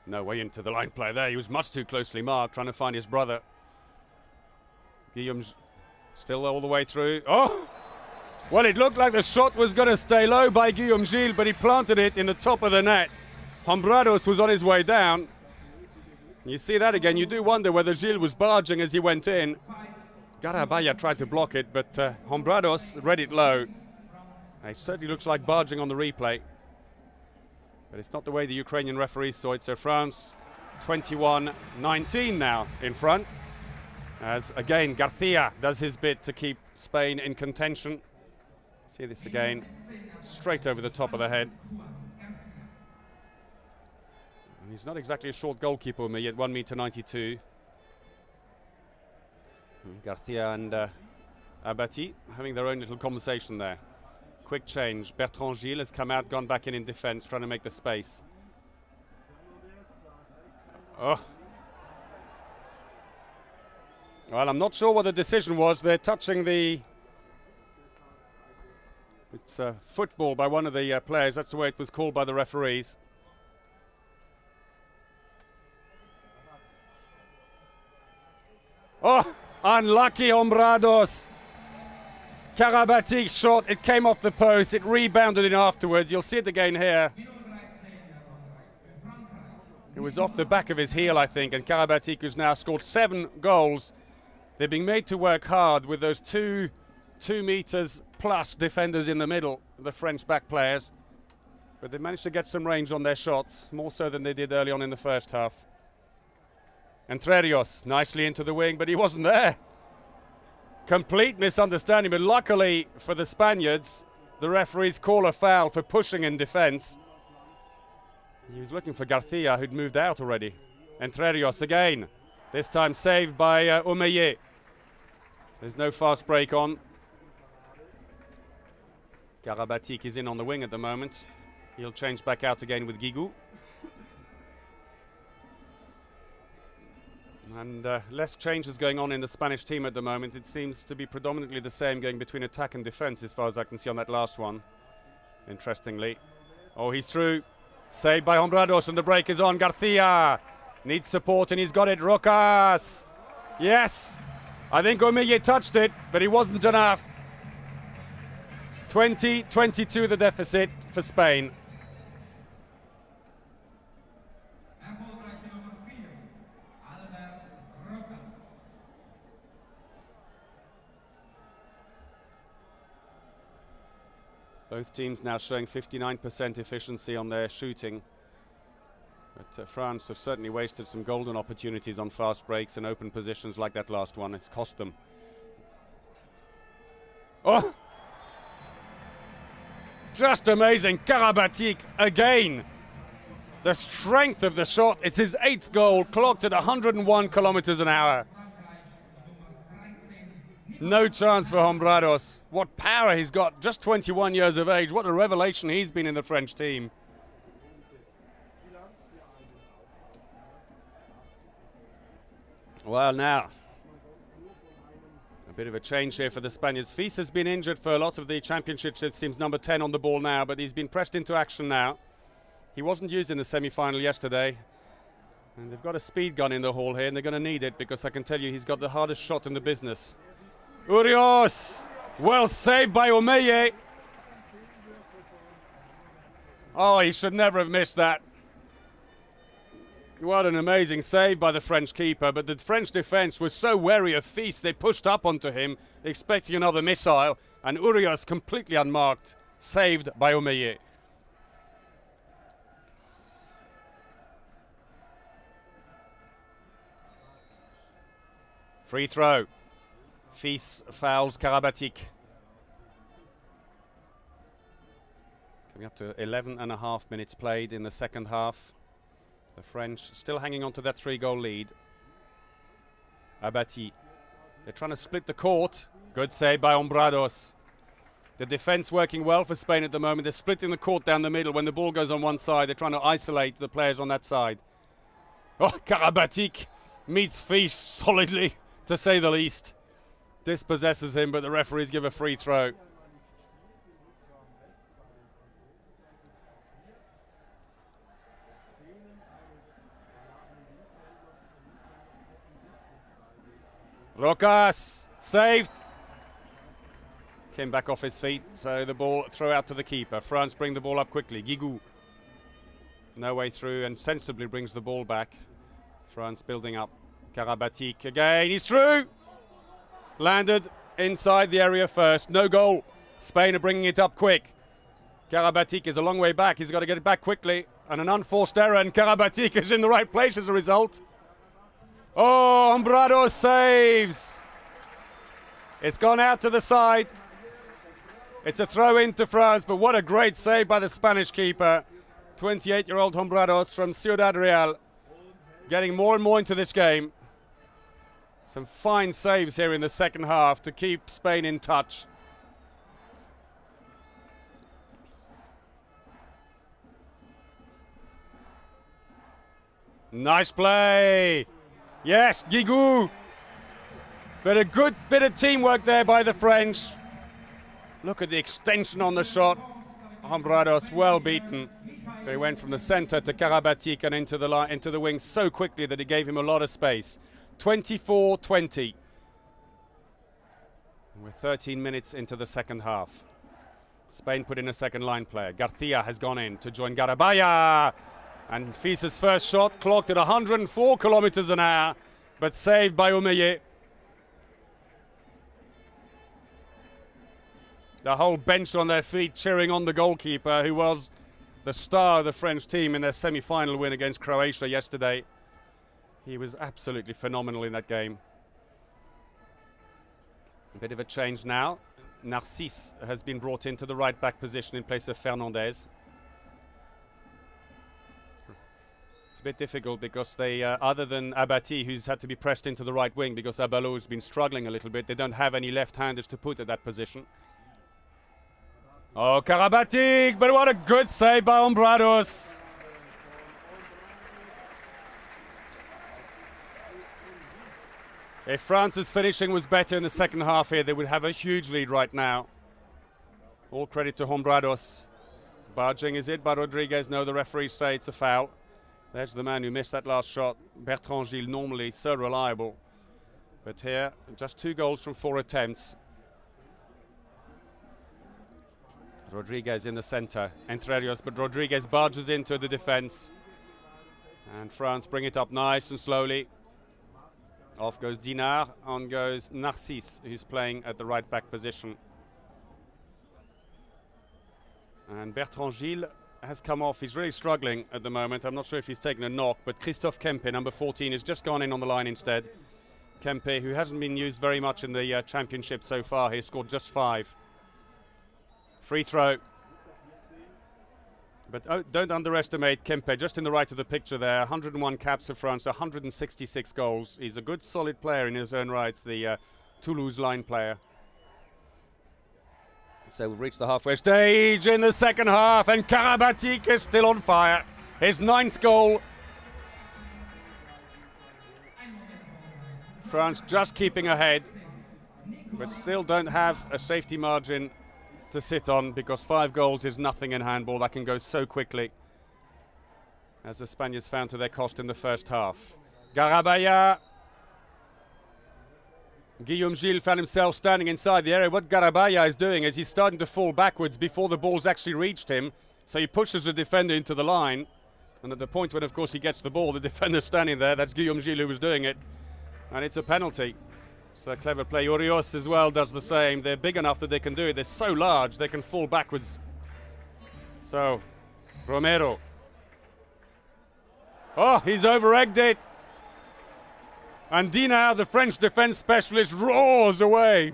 No way into the line play there. He was much too closely marked, trying to find his brother. Guillaume's still all the way through. Oh! Well, it looked like the shot was going to stay low by Guillaume Gilles, but he planted it in the top of the net. Hombrados was on his way down. You see that again. You do wonder whether Gilles was barging as he went in. Garabaya tried to block it, but Hombrados read it low. It certainly looks like barging on the replay. But it's not the way the Ukrainian referees saw it. So France 21-19 now in front. As again, Garcia does his bit to keep Spain in contention. See this again, straight over the top of the head. And he's not exactly a short goalkeeper, me at 1.92 meters. Garcia and Abati having their own little conversation there. Quick change. Bertrand Gilles has come out, gone back in defense, trying to make the space. Oh. Well, I'm not sure what the decision was. They're touching the It's football by one of the players. That's the way it was called by the referees. Oh, unlucky Hombrados. Karabatik's shot, it came off the post, it rebounded in afterwards. You'll see it again here. It was off the back of his heel, I think, and Karabatic, who's now scored 7 goals. They're being made to work hard with those 2 meters plus defenders in the middle, the French back players. But they managed to get some range on their shots, more so than they did early on in the first half. Entre Rios nicely into the wing, but he wasn't there. Complete misunderstanding, but luckily for the Spaniards, the referees call a foul for pushing in defense. He was looking for Garcia, who'd moved out already. Entre Rios again, this time saved by Omeye. There's no fast break on. Karabatic is in on the wing at the moment. He'll change back out again with Guigou. And less changes going on in the Spanish team at the moment. It seems to be predominantly the same going between attack and defense as far as I can see on that last one. Interestingly. Oh, he's through. Saved by Hombrados and the break is on. Garcia needs support and he's got it. Rocas. Yes. I think Omeye touched it, but it wasn't enough. 20-22 the deficit for Spain. Both teams now showing 59% efficiency on their shooting. But France have certainly wasted some golden opportunities on fast breaks and open positions like that last one. It's cost them. Oh! Just amazing. Karabatic again. The strength of the shot. It's his 8th goal, clocked at 101 kilometers an hour. No chance for Hombrados. What power he's got, just 21 years of age. What a revelation he's been in the French team. Well, now, a bit of a change here for the Spaniards. Fils has been injured for a lot of the championships. It seems number 10 on the ball now, but he's been pressed into action now. He wasn't used in the semi-final yesterday. And they've got a speed gun in the hall here, and they're going to need it because I can tell you he's got the hardest shot in the business. Urios! Well saved by Omeye. Oh, he should never have missed that. What an amazing save by the French keeper, but the French defense was so wary of Fils, they pushed up onto him, expecting another missile, and Urios completely unmarked, saved by Omeye. Free throw. Fils fouls Karabatic. Coming up to 11.5 minutes played in the second half. The French still hanging on to that 3-goal lead. Abati. They're trying to split the court. Good save by Hombrados. The defense working well for Spain at the moment. They're splitting the court down the middle. When the ball goes on one side, they're trying to isolate the players on that side. Oh, Karabatic meets Fils solidly, to say the least. Dispossesses him, but the referees give a free throw. Rocas, saved. Came back off his feet, so the ball throw out to the keeper. France bring the ball up quickly. Guigou, no way through, and sensibly brings the ball back. France building up. Karabatic again, he's through. Landed inside the area first, no goal. Spain are bringing it up quick. Karabatic is a long way back, he's got to get it back quickly. And an unforced error, and Karabatic is in the right place as a result. Oh, Hombrados saves. It's gone out to the side. It's a throw in to France, but what a great save by the Spanish keeper. 28-year-old Hombrados from Ciudad Real. Getting more and more into this game. Some fine saves here in the second half to keep Spain in touch. Nice play. Yes, Guigou. But a good bit of teamwork there by the French. Look at the extension on the shot. Hombrados well beaten. He went from the center to Karabatic and into the wing so quickly that it gave him a lot of space. 24-20. We're 13 minutes into the second half. Spain put in a second line player. Garcia has gone in to join Garabaya. And Fisa's first shot clocked at 104 kilometers an hour, but saved by Omeyer. The whole bench on their feet cheering on the goalkeeper, who was the star of the French team in their semi-final win against Croatia yesterday. He was absolutely phenomenal in that game. A bit of a change now. Narcisse has been brought into the right back position in place of Fernandez. It's a bit difficult because they, other than Abati, who's had to be pressed into the right wing because Abalo has been struggling a little bit, they don't have any left-handers to put at that position. Oh, Karabatic, but what a good save by Hombrados. If France's finishing was better in the second half here, they would have a huge lead right now. All credit to Hombrados. Barging is it by Rodriguez? No, the referees say it's a foul. There's the man who missed that last shot. Bertrand Gilles, normally so reliable. But here, just 2 goals from 4 attempts. Rodriguez in the center. Entre Rios, but Rodriguez barges into the defense. And France bring it up nice and slowly. Off goes Dinard, on goes Narcisse, who's playing at the right back position. And Bertrand Gilles has come off. He's really struggling at the moment. I'm not sure if he's taken a knock, but Christophe Kempe, number 14, has just gone in on the line instead. Kempe, who hasn't been used very much in the championship so far, he scored just 5. Free throw. But don't underestimate Kempe, just in the right of the picture there. 101 caps for France, 166 goals. He's a good, solid player in his own right, the Toulouse line player. So we've reached the halfway stage in the second half, and Karabatic is still on fire. His 9th goal. France just keeping ahead, but still don't have a safety margin to sit on, because 5 goals is nothing in handball. That can go so quickly, as the Spaniards found to their cost in the first half. Garabaya. Guillaume Gilles found himself standing inside the area. What Garabaya is doing is he's starting to fall backwards before the ball's actually reached him. So he pushes the defender into the line. And at the point when, of course, he gets the ball, the defender's standing there. That's Guillaume Gilles who was doing it. And it's a penalty. It's a clever play. Urios as well does the same. They're big enough that they can do it. They're so large, they can fall backwards. So, Romero. Oh, he's over-egged it. And Dinard, the French defense specialist, roars away.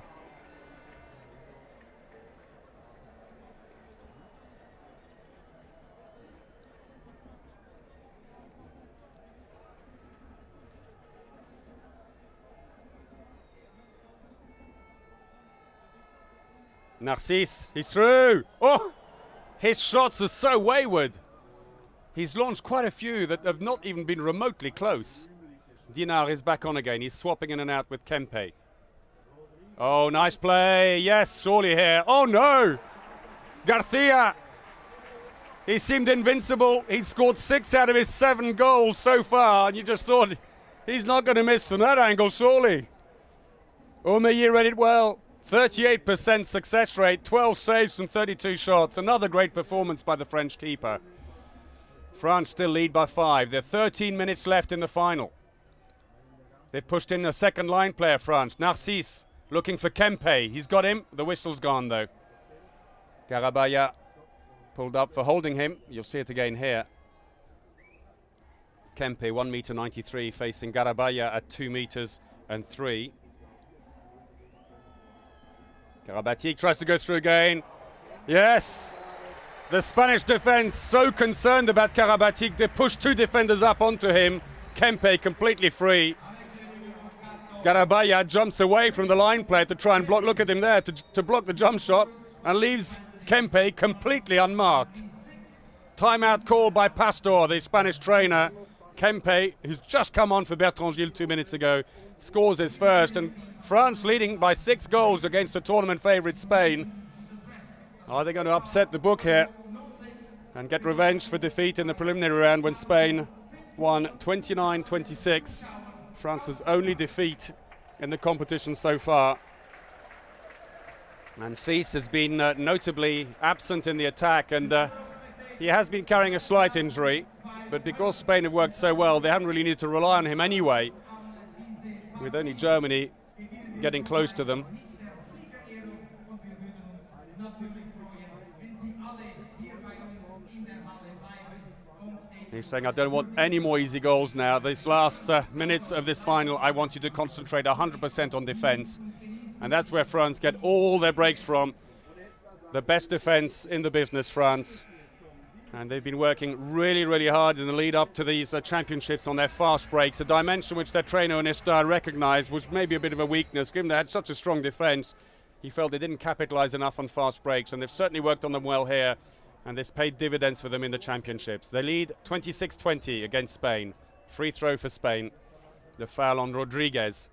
Narcisse, he's through. Oh, his shots are so wayward. He's launched quite a few that have not even been remotely close. Dinard is back on again. He's swapping in and out with Kempe. Oh, nice play. Yes, surely here. Oh, no. Garcia. He seemed invincible. He'd scored 6 out of his 7 goals so far, and you just thought he's not going to miss from that angle, surely. Omeyer read it well. 38% success rate, 12 saves from 32 shots. Another great performance by the French keeper. France still lead by 5. There are 13 minutes left in the final. They've pushed in a second line player, France. Narcisse looking for Kempe. He's got him. The whistle's gone, though. Garabaya pulled up for holding him. You'll see it again here. Kempe, 1.93 m, facing Garabaya at 2 m 3. Karabatic tries to go through again. Yes! The Spanish defense so concerned about Karabatic, they pushed 2 defenders up onto him. Kempe completely free. Garabaya jumps away from the line player to try and block. Look at him there to block the jump shot, and leaves Kempe completely unmarked. Timeout called by Pastor, the Spanish trainer. Kempe, who's just come on for Bertrand Gilles 2 minutes ago, scores his first, and France leading by 6 goals against the tournament favourite Spain. Are they going to upset the book here and get revenge for defeat in the preliminary round when Spain won 29-26? France's only defeat in the competition so far. And Fils has been notably absent in the attack, and he has been carrying a slight injury, but because Spain have worked so well, they haven't really needed to rely on him anyway, with only Germany getting close to them. He's saying, I don't want any more easy goals now. These last minutes of this final, I want you to concentrate 100% on defense. And that's where France get all their breaks from. The best defense in the business, France. And they've been working really, really hard in the lead up to these championships on their fast breaks, a dimension which their trainer Onesta recognized was maybe a bit of a weakness. Given they had such a strong defense, he felt they didn't capitalize enough on fast breaks, and they've certainly worked on them well here. And this paid dividends for them in the championships. They lead 26-20 against Spain. Free throw for Spain. The foul on Rodriguez.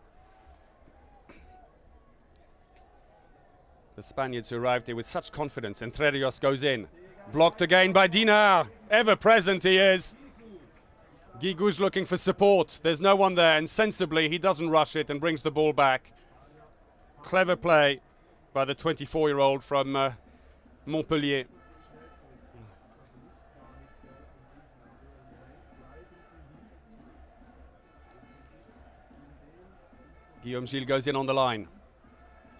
The Spaniards who arrived here with such confidence. Entre Rios goes in. Blocked again by Dinar. Ever present he is. Guigou's looking for support. There's no one there, and sensibly he doesn't rush it and brings the ball back. Clever play by the 24-year-old from Montpellier. Guillaume Gilles goes in on the line.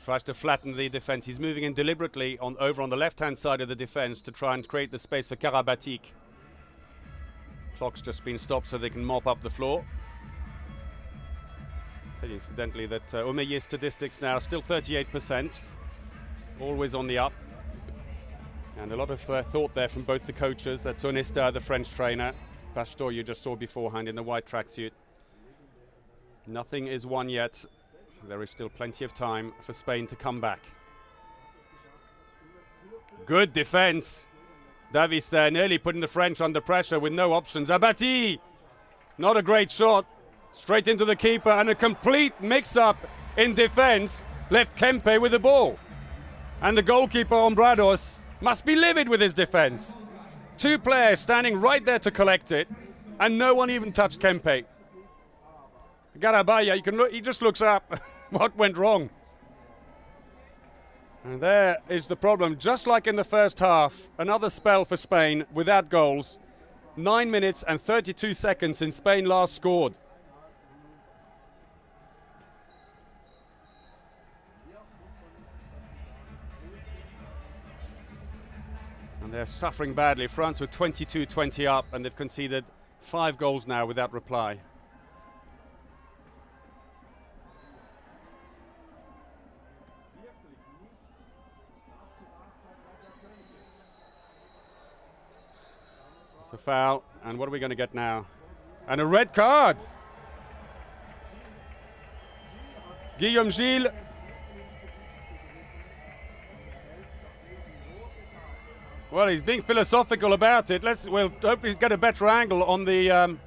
Tries to flatten the defense. He's moving in deliberately over on the left-hand side of the defense to try and create the space for Karabatic. Clock's just been stopped so they can mop up the floor. I'll tell you incidentally that Omeyer's statistics now still 38%. Always on the up. And a lot of thought there from both the coaches. That's Onesta, the French trainer. Pastor, you just saw beforehand in the white tracksuit. Nothing is won yet. There is still plenty of time for Spain to come back. Good defense. Davis there nearly putting the French under pressure with no options. Abati! Not a great shot. Straight into the keeper, and a complete mix-up in defense left Kempe with the ball. And the goalkeeper, Ombrados, must be livid with his defense. Two players standing right there to collect it, and no one even touched Kempe. Garabaya, you can look, he just looks up. What went wrong? And there is the problem. Just like in the first half, another spell for Spain without goals. 9 minutes and 32 seconds since Spain last scored. And they're suffering badly. France with 22-20 up, and they've conceded 5 goals now without reply. It's a foul, and what are we going to get now? And a red card! Guillaume Gilles. Well, he's being philosophical about it. We'll hopefully get a better angle on the...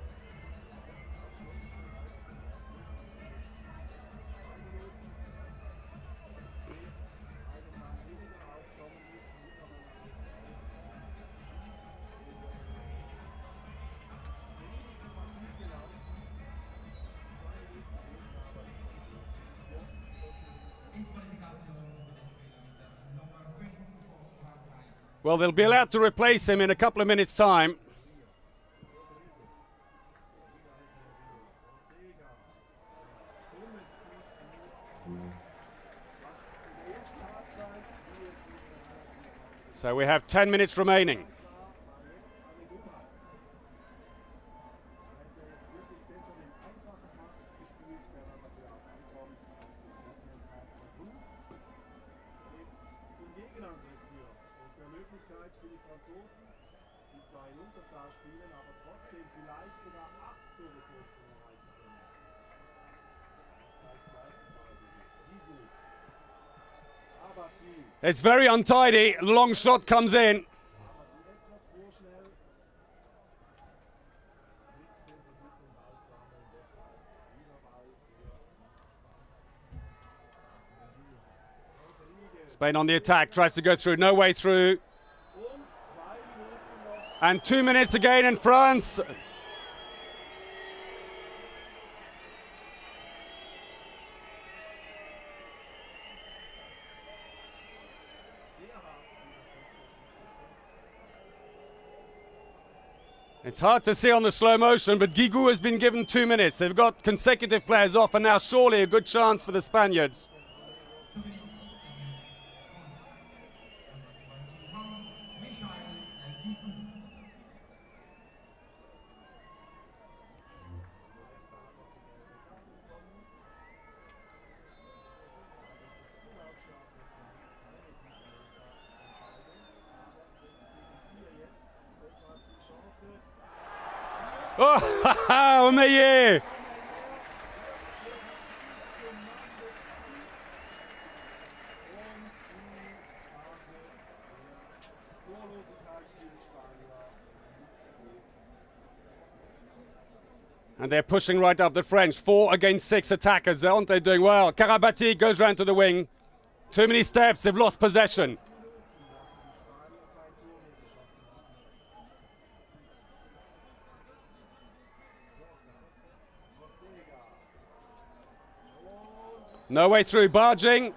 Well, they'll be allowed to replace him in a couple of minutes' time. So we have 10 minutes remaining. It's very untidy. Long shot comes in. Spain on the attack, tries to go through, no way through. And 2 minutes again in France. It's hard to see on the slow motion, but Guigou has been given 2 minutes. They've got consecutive players off, and now surely a good chance for the Spaniards. Oh, Omeyer! And they're pushing right up the French. 4 against 6 attackers. Aren't they doing well? Karabati goes round to the wing. Too many steps. They've lost possession. No way through, barging.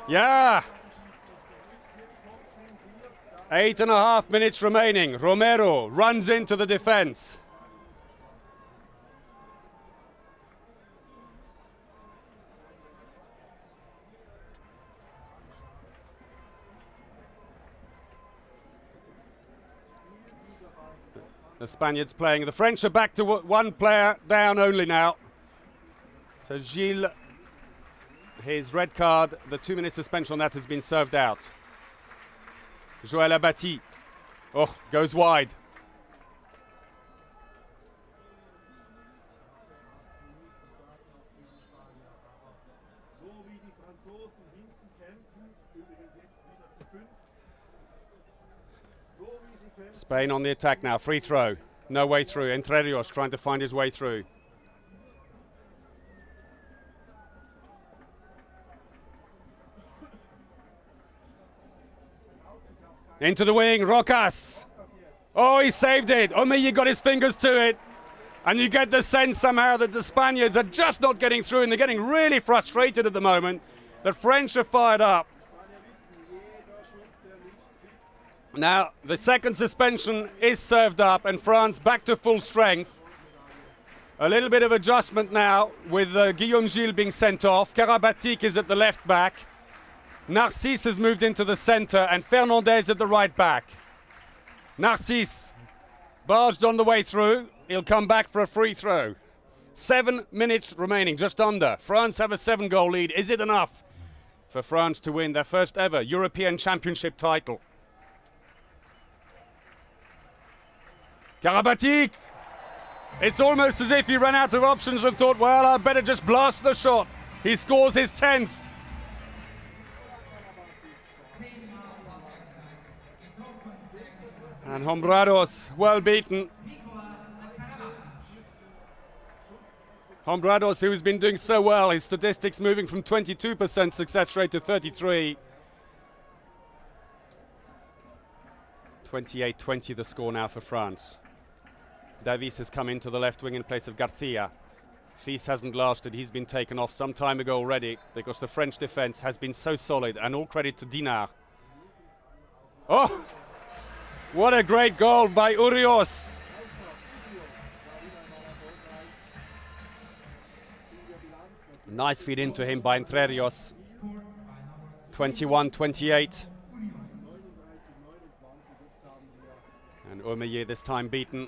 Yeah. 8.5 minutes remaining. Romero runs into the defense. The Spaniards playing. The French are back to one player down only now. So Gilles, his red card, the 2-minute suspension on that has been served out. Joël Abati. Oh, goes wide. Spain on the attack now. Free throw. No way through. Entre Rios trying to find his way through. Into the wing, Rocas. Oh, he saved it. Omeyer got his fingers to it. And you get the sense somehow that the Spaniards are just not getting through, and they're getting really frustrated at the moment. The French are fired up. Now, the second suspension is served up, and France back to full strength. A little bit of adjustment now with Guillaume Gilles being sent off. Karabatic is at the left back. Narcisse has moved into the center, and Fernandez at the right back. Narcisse barged on the way through. He'll come back for a free throw. 7 minutes remaining, just under. France have a 7-goal lead. Is it enough for France to win their first ever European Championship title? Karabatic! It's almost as if he ran out of options and thought, well, I better just blast the shot. He scores his 10th. And Hombrados, well beaten. Hombrados, who's been doing so well, his statistics moving from 22% success rate to 33. 28-20 the score now for France. Davis has come into the left wing in place of Garcia. Fils hasn't lasted, he's been taken off some time ago already because the French defense has been so solid, and all credit to Dinard. Oh! What a great goal by Urios. Nice feed into him by Entre Rios. 21-28. And Omeyer this time beaten.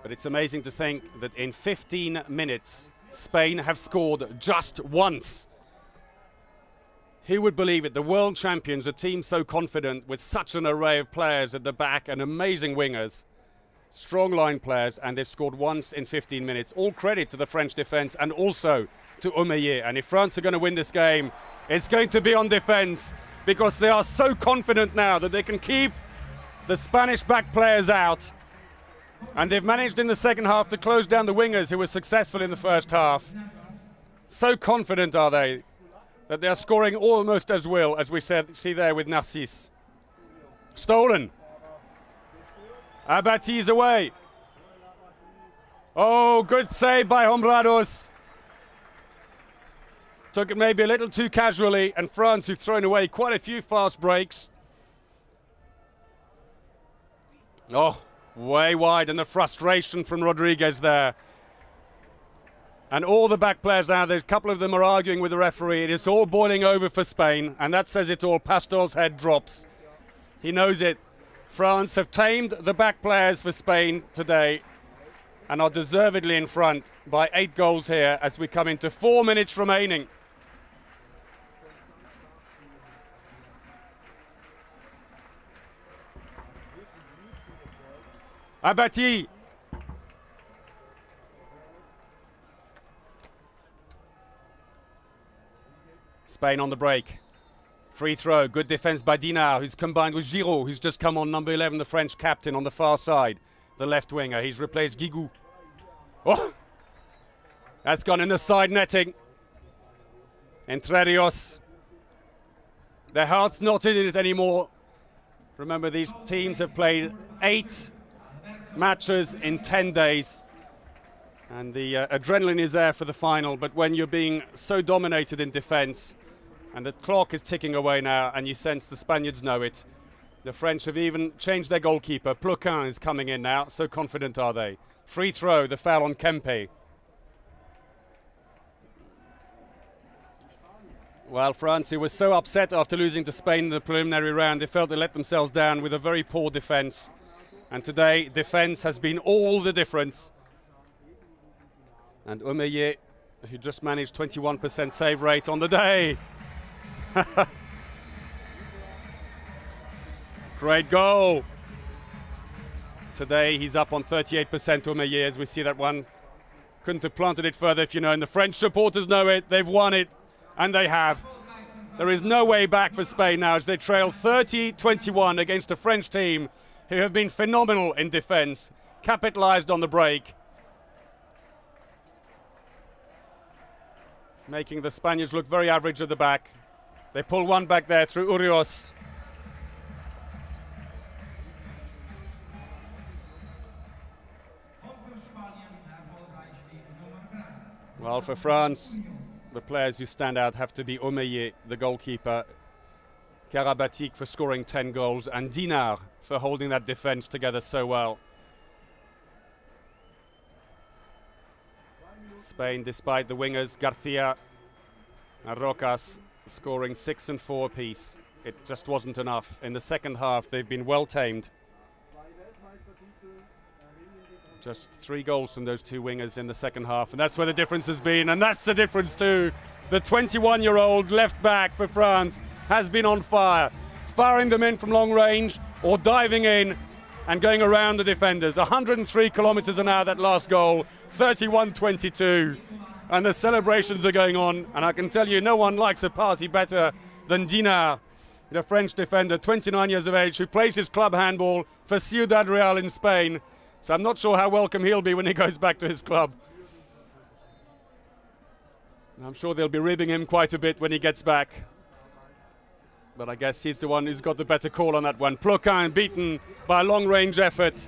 But it's amazing to think that in 15 minutes, Spain have scored just once. Who would believe it? The world champions, a team so confident with such an array of players at the back and amazing wingers. Strong line players, and they've scored once in 15 minutes. All credit to the French defense and also to Omeyer. And if France are going to win this game, it's going to be on defense because they are so confident now that they can keep the Spanish back players out. And they've managed in the second half to close down the wingers who were successful in the first half. So confident are they that they are scoring almost as well as we see there with Narcisse. Stolen. Abati is away. Oh, good save by Hombrados. Took it maybe a little too casually, and France, who've thrown away quite a few fast breaks. Oh, way wide, and the frustration from Rodriguez there. And all the back players now, there's a couple of them are arguing with the referee. It is all boiling over for Spain, and that says it all. Pastor's head drops. He knows it. France have tamed the back players for Spain today and are deservedly in front by 8 goals here as we come into 4 minutes remaining. Abati. Spain on the break. Free throw, good defense by Dinard, who's combined with Giroud, who's just come on, number 11, the French captain on the far side, the left winger. He's replaced Guigou. Oh! That's gone in the side netting. Entre Rios. Their heart's not in it anymore. Remember, these teams have played 8 matches in 10 days. And the adrenaline is there for the final, but when you're being so dominated in defense, and the clock is ticking away now, and you sense the Spaniards know it. The French have even changed their goalkeeper. Ploquin is coming in now, so confident are they. Free throw, the foul on Kempe. Well, France, who was so upset after losing to Spain in the preliminary round, they felt they let themselves down with a very poor defense. And today, defense has been all the difference. And Omeyer, who just managed 21% save rate on the day. Great goal. Today he's up on 38% Omeyer as we see that one. Couldn't have planted it further if you know, and the French supporters know it. They've won it, and they have. There is no way back for Spain now as they trail 30-21 against a French team who have been phenomenal in defense, capitalized on the break, making the Spaniards look very average at the back. They pull one back there through Urios. Well, for France, the players who stand out have to be Omeyer, the goalkeeper, Karabatic for scoring 10 goals, and Dinard for holding that defense together so well. Spain, despite the wingers, Garcia and Rocas, scoring 6 and 4 apiece. It just wasn't enough. In the second half, they've been well tamed. Just 3 goals from those 2 wingers in the second half, and that's where the difference has been, and that's the difference too. The 21-year-old left back for France has been on fire, firing them in from long range or diving in and going around the defenders. 103 kilometers an hour, that last goal, 31-22. And the celebrations are going on, and I can tell you no one likes a party better than Dinard, the French defender, 29 years of age, who plays his club handball for Ciudad Real in Spain. So I'm not sure how welcome he'll be when he goes back to his club. I'm sure they'll be ribbing him quite a bit when he gets back. But I guess he's the one who's got the better call on that one. Ploquin beaten by a long-range effort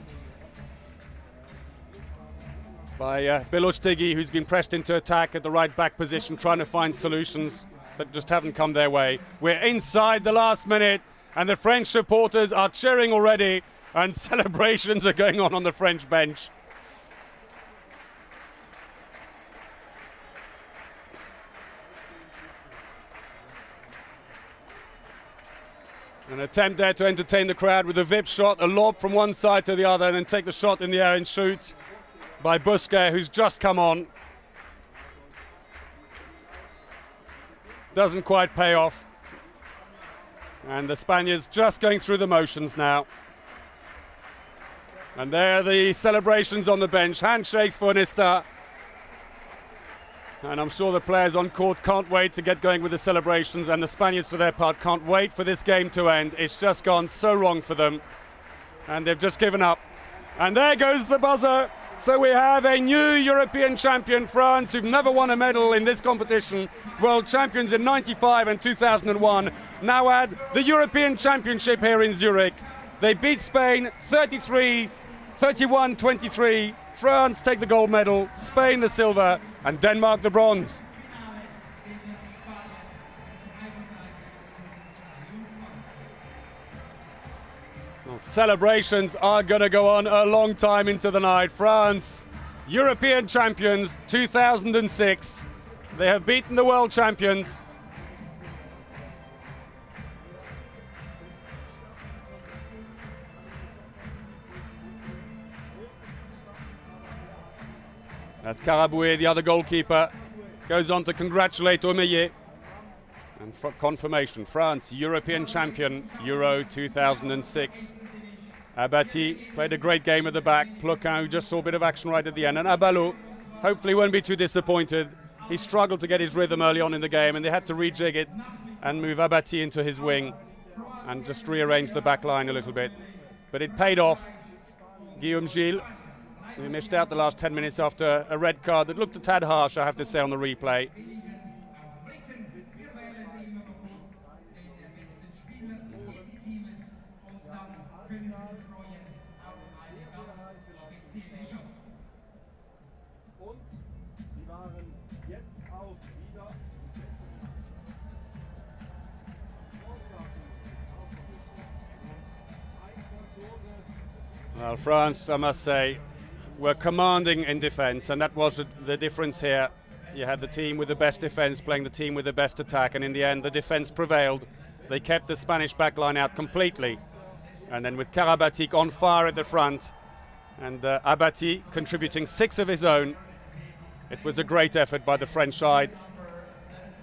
by Belostegui, who's been pressed into attack at the right back position, trying to find solutions that just haven't come their way. We're inside the last minute, and the French supporters are cheering already, and celebrations are going on the French bench. An attempt there to entertain the crowd with a vip shot, a lob from one side to the other, and then take the shot in the air and shoot by Busquets, who's just come on. Doesn't quite pay off. And the Spaniards just going through the motions now. And there are the celebrations on the bench. Handshakes for Nista. And I'm sure the players on court can't wait to get going with the celebrations, and the Spaniards, for their part, can't wait for this game to end. It's just gone so wrong for them. And they've just given up. And there goes the buzzer. So we have a new European champion, France, who've never won a medal in this competition, world champions in 95 and 2001, now had the European Championship here in Zurich. They beat Spain 31-23. France take the gold medal, Spain the silver, and Denmark the bronze. Well, celebrations are going to go on a long time into the night. France, European champions 2006. They have beaten the world champions. As Karaboué, the other goalkeeper, goes on to congratulate Omeyer. And for confirmation, France, European champion, Euro 2006. Abati played a great game at the back. Ploquin, who just saw a bit of action right at the end. And Abalo hopefully won't be too disappointed. He struggled to get his rhythm early on in the game, and they had to rejig it and move Abati into his wing and just rearrange the back line a little bit. But it paid off. Guillaume Gilles, we missed out the last 10 minutes after a red card that looked a tad harsh, I have to say, on the replay. Well, France, I must say, were commanding in defence, and that was the difference here. You had the team with the best defence playing the team with the best attack, and in the end the defence prevailed. They kept the Spanish backline out completely, and then with Karabatic on fire at the front and Abati contributing 6 of his own, it was a great effort by the French side,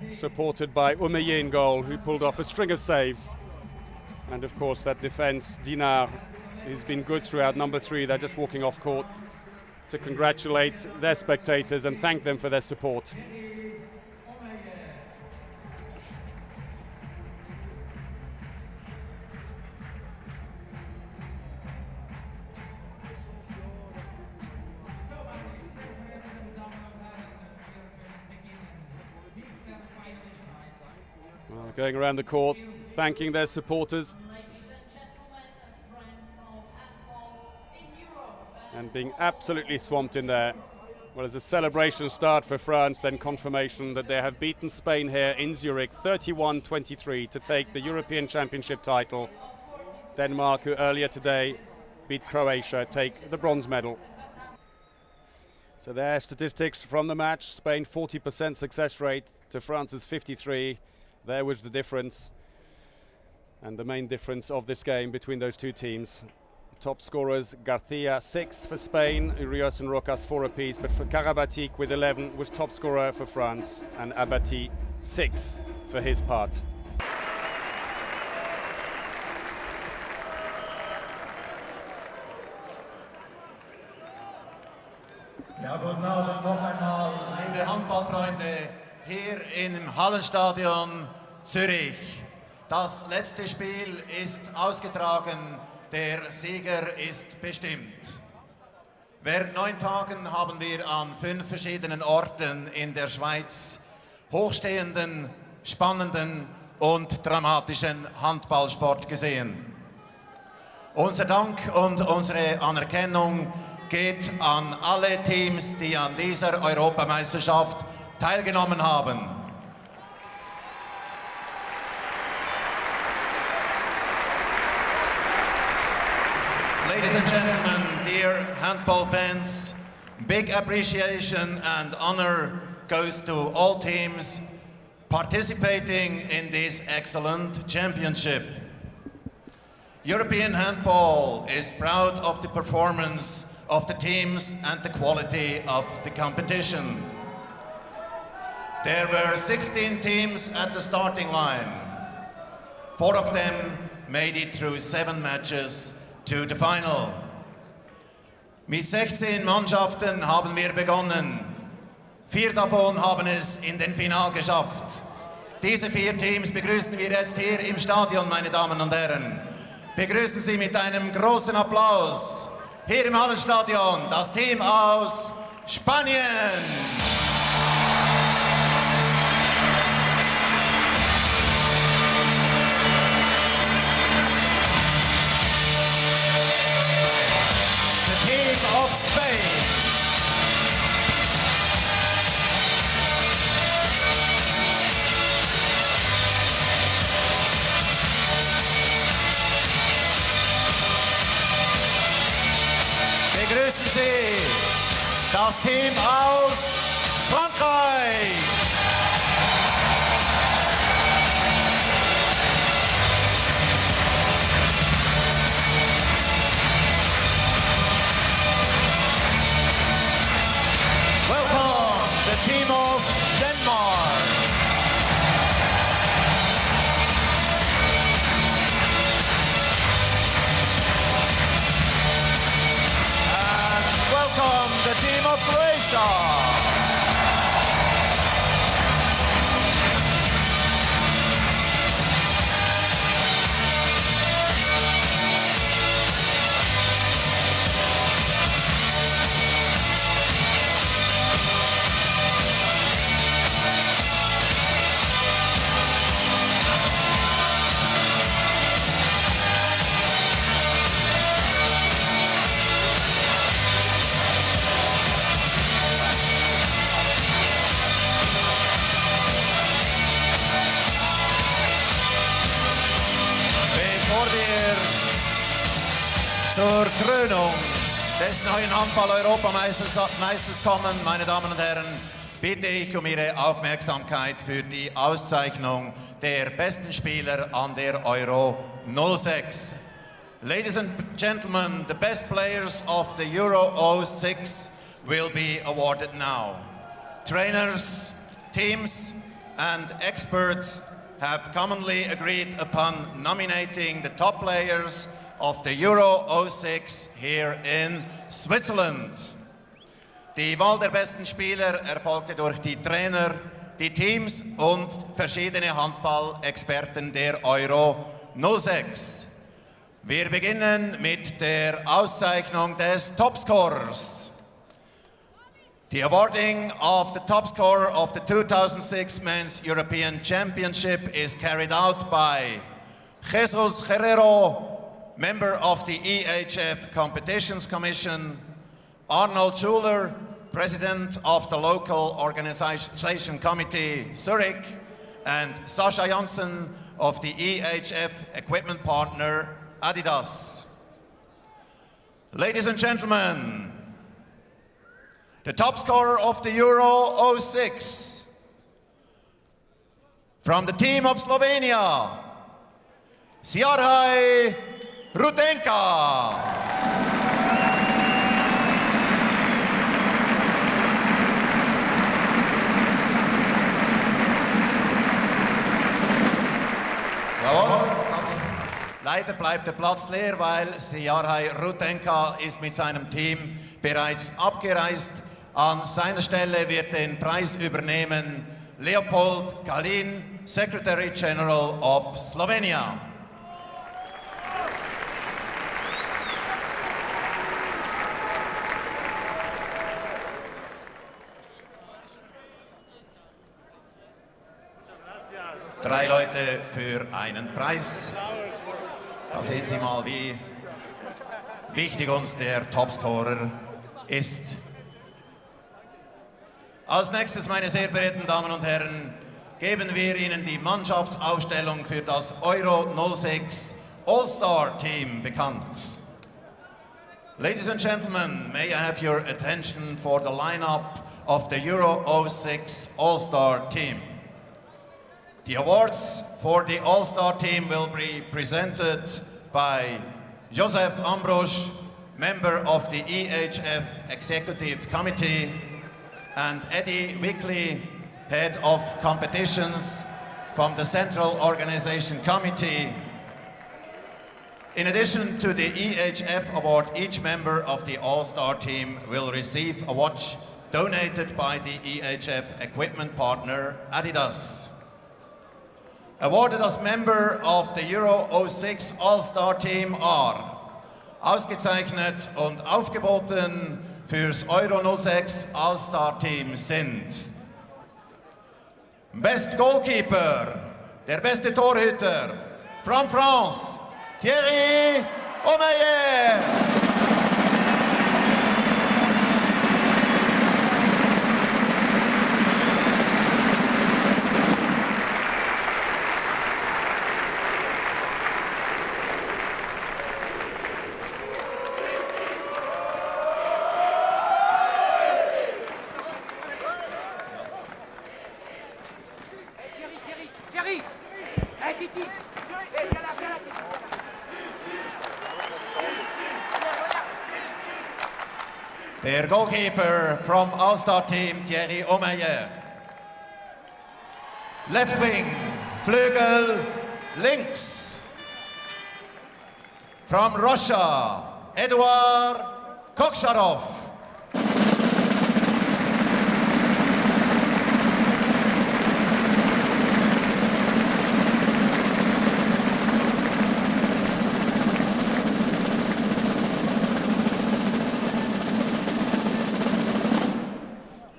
supported by Omeyer in goal, who pulled off a string of saves. And of course that defence, Dinard, who's been good throughout. Number 3, they're just walking off court to congratulate their spectators and thank them for their support. Well, going around the court, thanking their supporters. And being absolutely swamped in there. Well, as a celebration start for France, then confirmation that they have beaten Spain here in Zurich 31-23 to take the European Championship title. Denmark, who earlier today beat Croatia, take the bronze medal. So their statistics from the match: Spain 40% success rate to France's 53. There was the difference, and the main difference of this game between those two teams. Top scorers, Garcia 6 for Spain, Urios and Rocas 4 apiece, but for Karabatic with 11 was top scorer for France, and Abati 6 for his part. Ja, guten Abend noch einmal, liebe Handballfreunde, hier im Hallenstadion Zürich. Das letzte Spiel ist ausgetragen. Der Sieger ist bestimmt. Während 9 Tagen haben wir an 5 verschiedenen Orten in der Schweiz hochstehenden, spannenden und dramatischen Handballsport gesehen. Unser Dank und unsere Anerkennung geht an alle Teams, die an dieser Europameisterschaft teilgenommen haben. Ladies and gentlemen, dear handball fans, big appreciation and honor goes to all teams participating in this excellent championship. European handball is proud of the performance of the teams and the quality of the competition. There were 16 teams at the starting line. 4 of them made it through 7 matches to the final. Mit 16 Mannschaften haben wir begonnen. 4 davon haben es in den Final geschafft. Diese 4 Teams begrüßen wir jetzt hier im Stadion, meine Damen und Herren. Begrüßen Sie mit einem großen Applaus hier im Hallenstadion das Team aus Spanien. The team of Spain. Begrüßen Sie das Team aus Frankreich. Welcome the team of Denmark. Welcome the team of Croatia. Bevor wir zur Krönung des neuen Handball-Europameisters kommen, meine Damen und Herren, bitte ich um Ihre Aufmerksamkeit für die Auszeichnung der besten Spieler an der Euro 06. Ladies and gentlemen, the best players of the Euro 06 will be awarded now. Trainers, teams and experts have commonly agreed upon nominating the top players of the Euro 06 here in Switzerland. Die Wahl der besten Spieler erfolgte durch die Trainer, die Teams und verschiedene Handball-Experten der Euro 06. Wir beginnen mit der Auszeichnung des Topscorers. The awarding of the top scorer of the 2006 Men's European Championship is carried out by Jesus Herrero, member of the EHF Competitions Commission, Arnold Schuler, president of the local organization committee Zurich, and Sascha Janssen of the EHF equipment partner Adidas. Ladies and gentlemen, the top scorer of the Euro 06 from the team of Slovenia, Sjarhaj Rudenka. Jawohl, leider bleibt der Platz leer, weil Sjarhaj Rudenka ist mit seinem Team bereits abgereist. An seiner Stelle wird den Preis übernehmen Leopold Kalin, Secretary General of Slovenia. Drei Leute für einen Preis. Da sehen Sie mal, wie wichtig uns der Topscorer ist. Als nächstes, meine sehr verehrten Damen und Herren, geben wir Ihnen die Mannschaftsaufstellung für das Euro 06 All-Star Team bekannt. Ladies and gentlemen, may I have your attention for the lineup of the Euro 06 All-Star Team. The awards for the All-Star Team will be presented by Josef Ambrosch, member of the EHF Executive Committee, and Eddie Wickley, head of competitions from the Central Organization Committee. In addition to the EHF award, each member of the All-Star team will receive a watch donated by the EHF equipment partner Adidas. Awarded as member of the Euro 06 All-Star team are ausgezeichnet und aufgeboten fürs Euro 06 All-Star-Team sind Best Goalkeeper, der beste Torhüter, from France, Thierry Omeyer. Der Goalkeeper from All-Star Team, Thierry Omeyer. Left wing, Flügel, links. From Russia, Eduard Koksharov.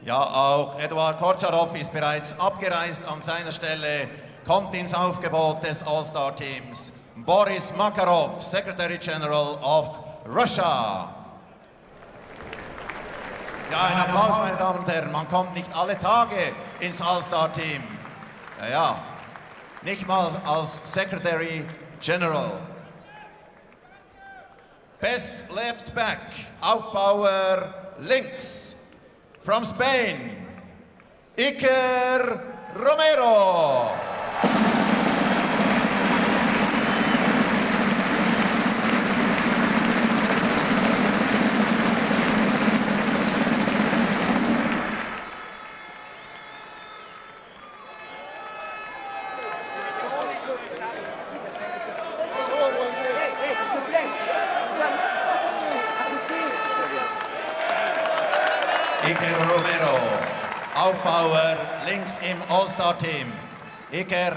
Ja, auch Eduard Koksharov ist bereits abgereist. An seiner Stelle kommt ins Aufgebot des All-Star-Teams Boris Makarov, Secretary General of Russia. Ja, ein Applaus, meine Damen und Herren. Man kommt nicht alle Tage ins All-Star-Team. Ja, nicht mal als Secretary General. Best Left Back, Aufbauer links. From Spain, Iker Romero. Iker Romero, Aufbauer links im All-Star-Team. Iker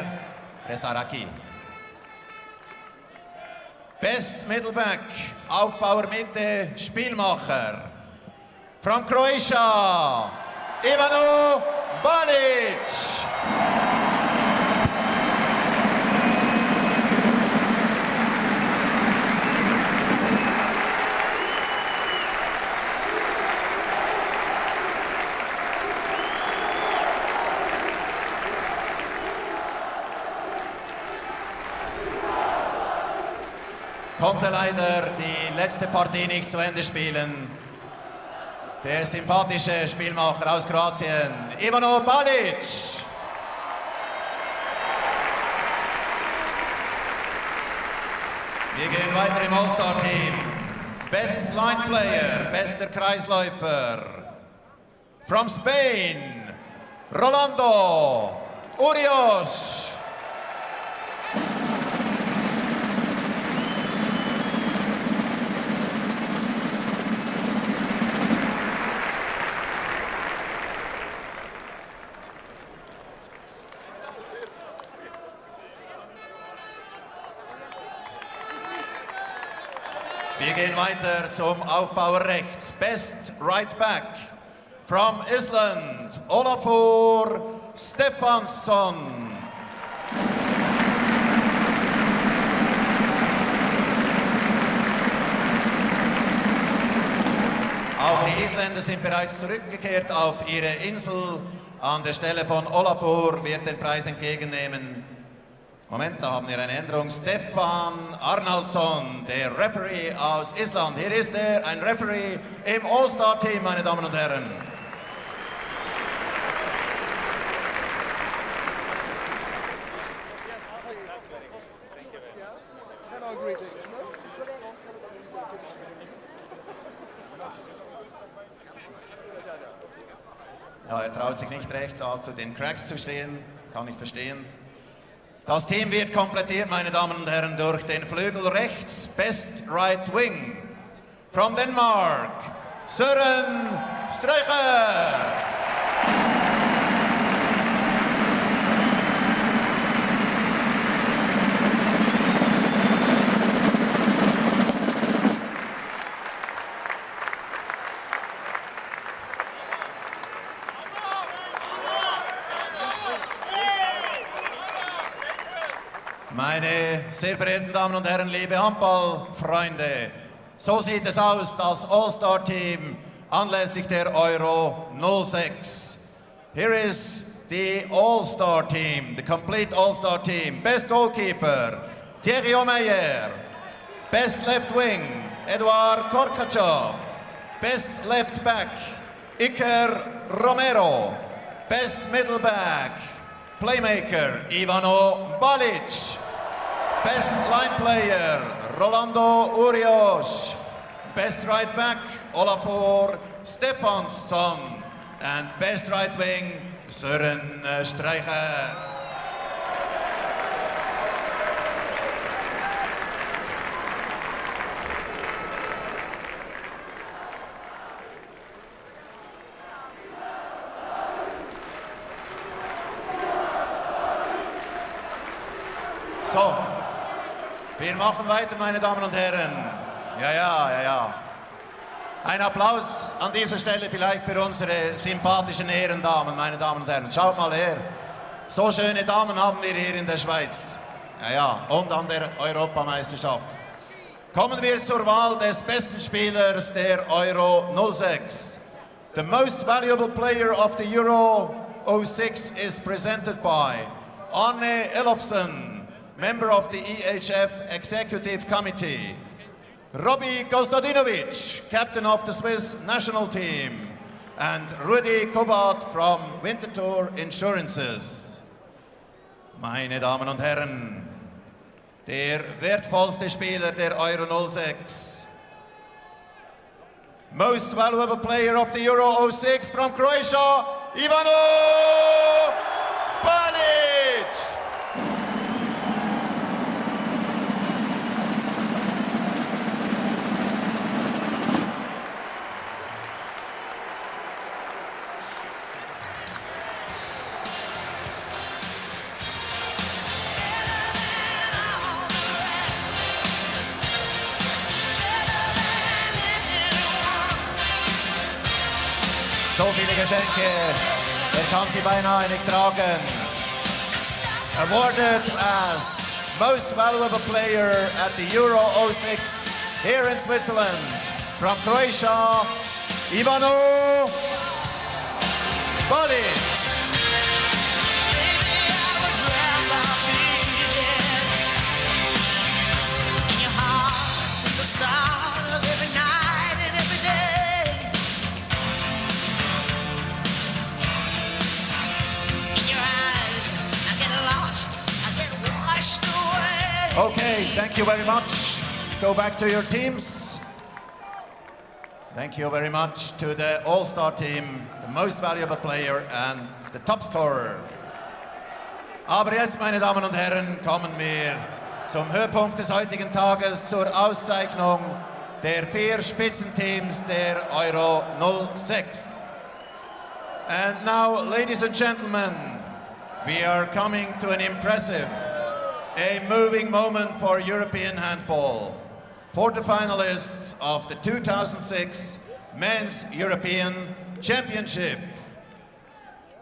Resaraki. Best Middleback, Aufbauer Mitte, Spielmacher. From Croatia, Ivano Balic. Konnte leider die letzte Partie nicht zu Ende spielen. Der sympathische Spielmacher aus Kroatien, Ivano Balic. Wir gehen weiter im All-Star-Team. Best Line Player, bester Kreisläufer. From Spain, Rolando Urios. Wir gehen weiter zum Aufbauer rechts. Best Right Back from Island, Olafur Stefansson. Auch die Isländer sind bereits zurückgekehrt auf ihre Insel. An der Stelle von Olafur wird den Preis entgegennehmen. Moment, da haben wir eine Änderung. Stefan Arnaldsson, der Referee aus Island. Hier ist er, ein Referee im All-Star-Team, meine Damen und Herren. Yes, please. Yeah. Send our greetings, no? Ja, er traut sich nicht recht, zu den Cracks zu stehen. Kann ich verstehen. Das Team wird komplettiert, meine Damen und Herren, durch den Flügel rechts, Best Right Wing. From Denmark, Søren Streicher. Meine sehr verehrten Damen und Herren, liebe Handballfreunde, so sieht es aus, das All-Star-Team anlässlich der Euro 06. Here is the All-Star Team, the complete All-Star Team. Best goalkeeper, Thierry Omeyer. Best left wing, Eduard Korkachev. Best left back, Iker Romero. Best middle back, playmaker, Ivano Balic. Best line player, Rolando Urios. Best right back, Olafur Stefansson. And best right wing, Søren Streicher. So, wir machen weiter, meine Damen und Herren. Ja. Ein Applaus an dieser Stelle vielleicht für unsere sympathischen Ehrendamen, meine Damen und Herren. Schaut mal her, so schöne Damen haben wir hier in der Schweiz. Ja, und an der Europameisterschaft. Kommen wir zur Wahl des besten Spielers der Euro 06. The most valuable player of the Euro 06 is presented by Arne Elofsson, member of the EHF Executive Committee. Robbie Kostadinovic, captain of the Swiss national team. And Rudi Kobat from Winterthur Insurances. Meine Damen und Herren, der wertvollste Spieler der Euro 06. Most valuable player of the Euro 06 from Croatia, Ivano Balic! So viele Geschenke, er kann sie beinahe nicht tragen. Awarded as most valuable player at the Euro 06 here in Switzerland. From Croatia, Ivano Balic. Okay, thank you very much. Go back to your teams. Thank you very much to the All-Star team, the most valuable player and the top scorer. Aber jetzt, meine Damen und Herren, kommen wir zum Höhepunkt des heutigen Tages, zur Auszeichnung der 4 Spitzenteams der Euro 06. And now, ladies and gentlemen, we are coming to an impressive, a moving moment for European handball, for the finalists of the 2006 Men's European Championship.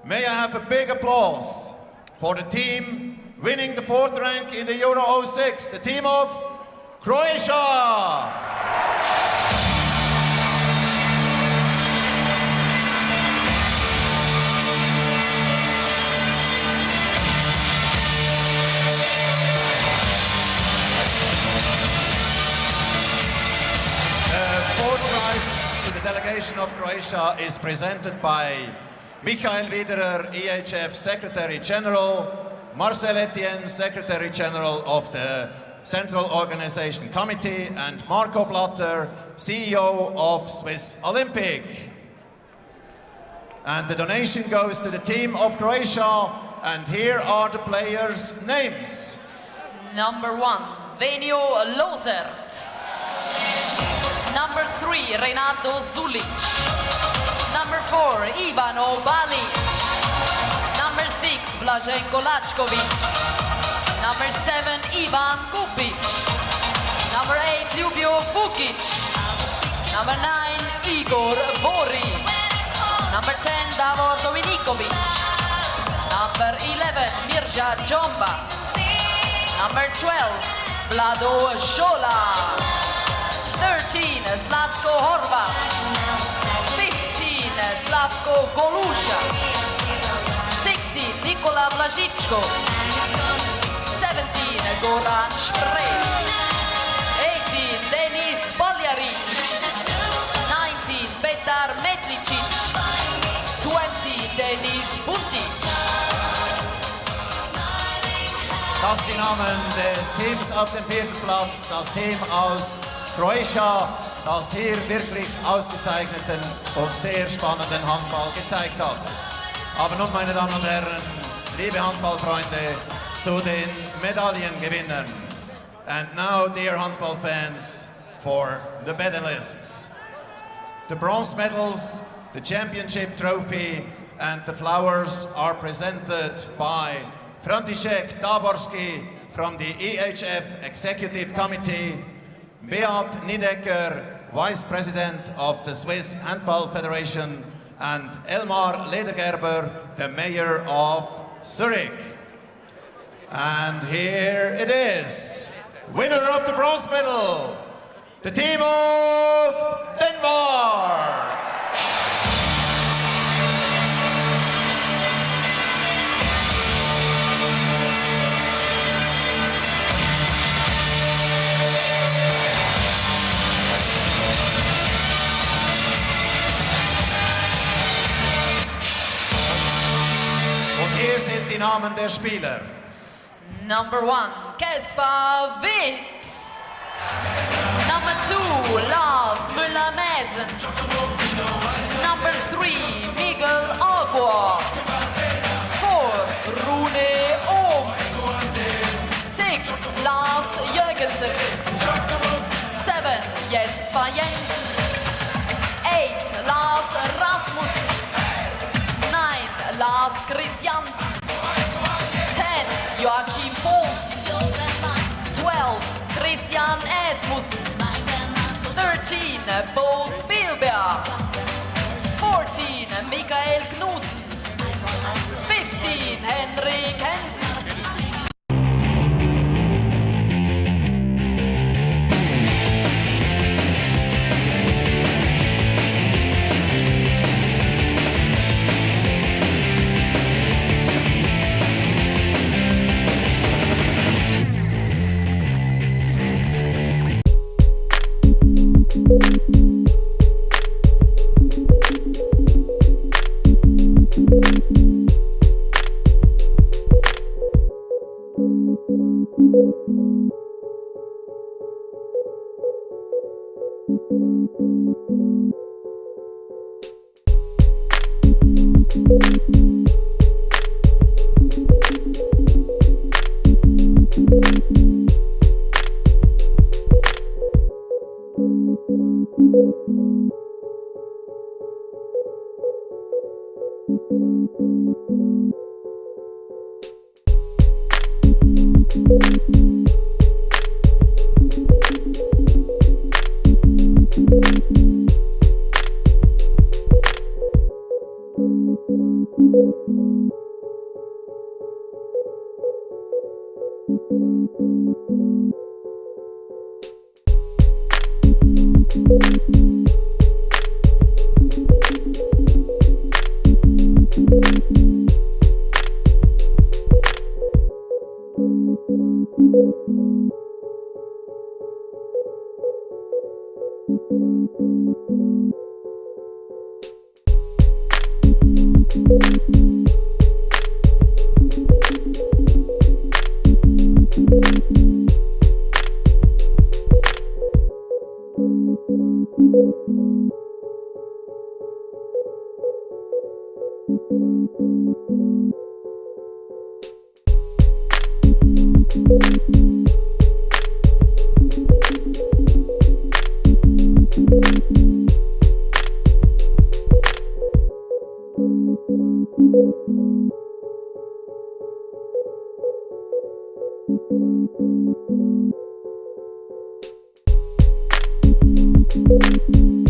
May I have a big applause for the team winning the 4th rank in the Euro 06, the team of Croatia! The delegation of Croatia is presented by Michael Wiederer, EHF Secretary General, Marcel Etienne, Secretary General of the Central Organization Committee, and Marco Blatter, CEO of Swiss Olympic. And the donation goes to the team of Croatia, and here are the players' names. Number 1, Venio Lozert. Number 3, Renato Zulic. Number 4, Ivano Balic. Number 6, Blaženko Lačković. Number 7, Ivan Kupic. Number 8, Ljubio Fukic. Number 9, Igor Vori. Number 10, Davor Dominikovic. Number 11, Mirja Jomba. Number 12, Vlado Shola. 13, Zlatko Horvat. 15, Slavko Golusha. 16, Nikola Blažičko. 17, Goran Špreš. 18, Denis Boljarić. 19, Petar Metlicic. 20, Denis Buntic. Das die Namen des Teams auf dem vierten Platz, das Team aus Kroatien, das hier wirklich ausgezeichneten und sehr spannenden Handball gezeigt hat. Aber nun, meine Damen und Herren, liebe Handballfreunde, zu den Medaillengewinnern. And now, dear handball fans, for the medalists. The bronze medals, the championship trophy, and the flowers are presented by František Taborski from the EHF Executive Committee, Beat Niedecker, Vice President of the Swiss Handball Federation, and Elmar Ledergerber, the Mayor of Zurich. And here it is, winner of the bronze medal, the team of Denmark. Hier sind die Namen der Spieler. Number 1, Kasper Witt. Number 2, Lars Müller-Mäsen. Number 3, Miguel Agua. 4, Rune Ohm. 6, Lars Jørgensen. 7, Jesper Jensen. 8, Lars Rasmussen. 9, Lars Christiansen. 10, Joachim Poulsen. 12, Christian Asmussen. 13, Bo Spielberg. 14, Michael Knussen. 15, Henrik Hensen. Thank you.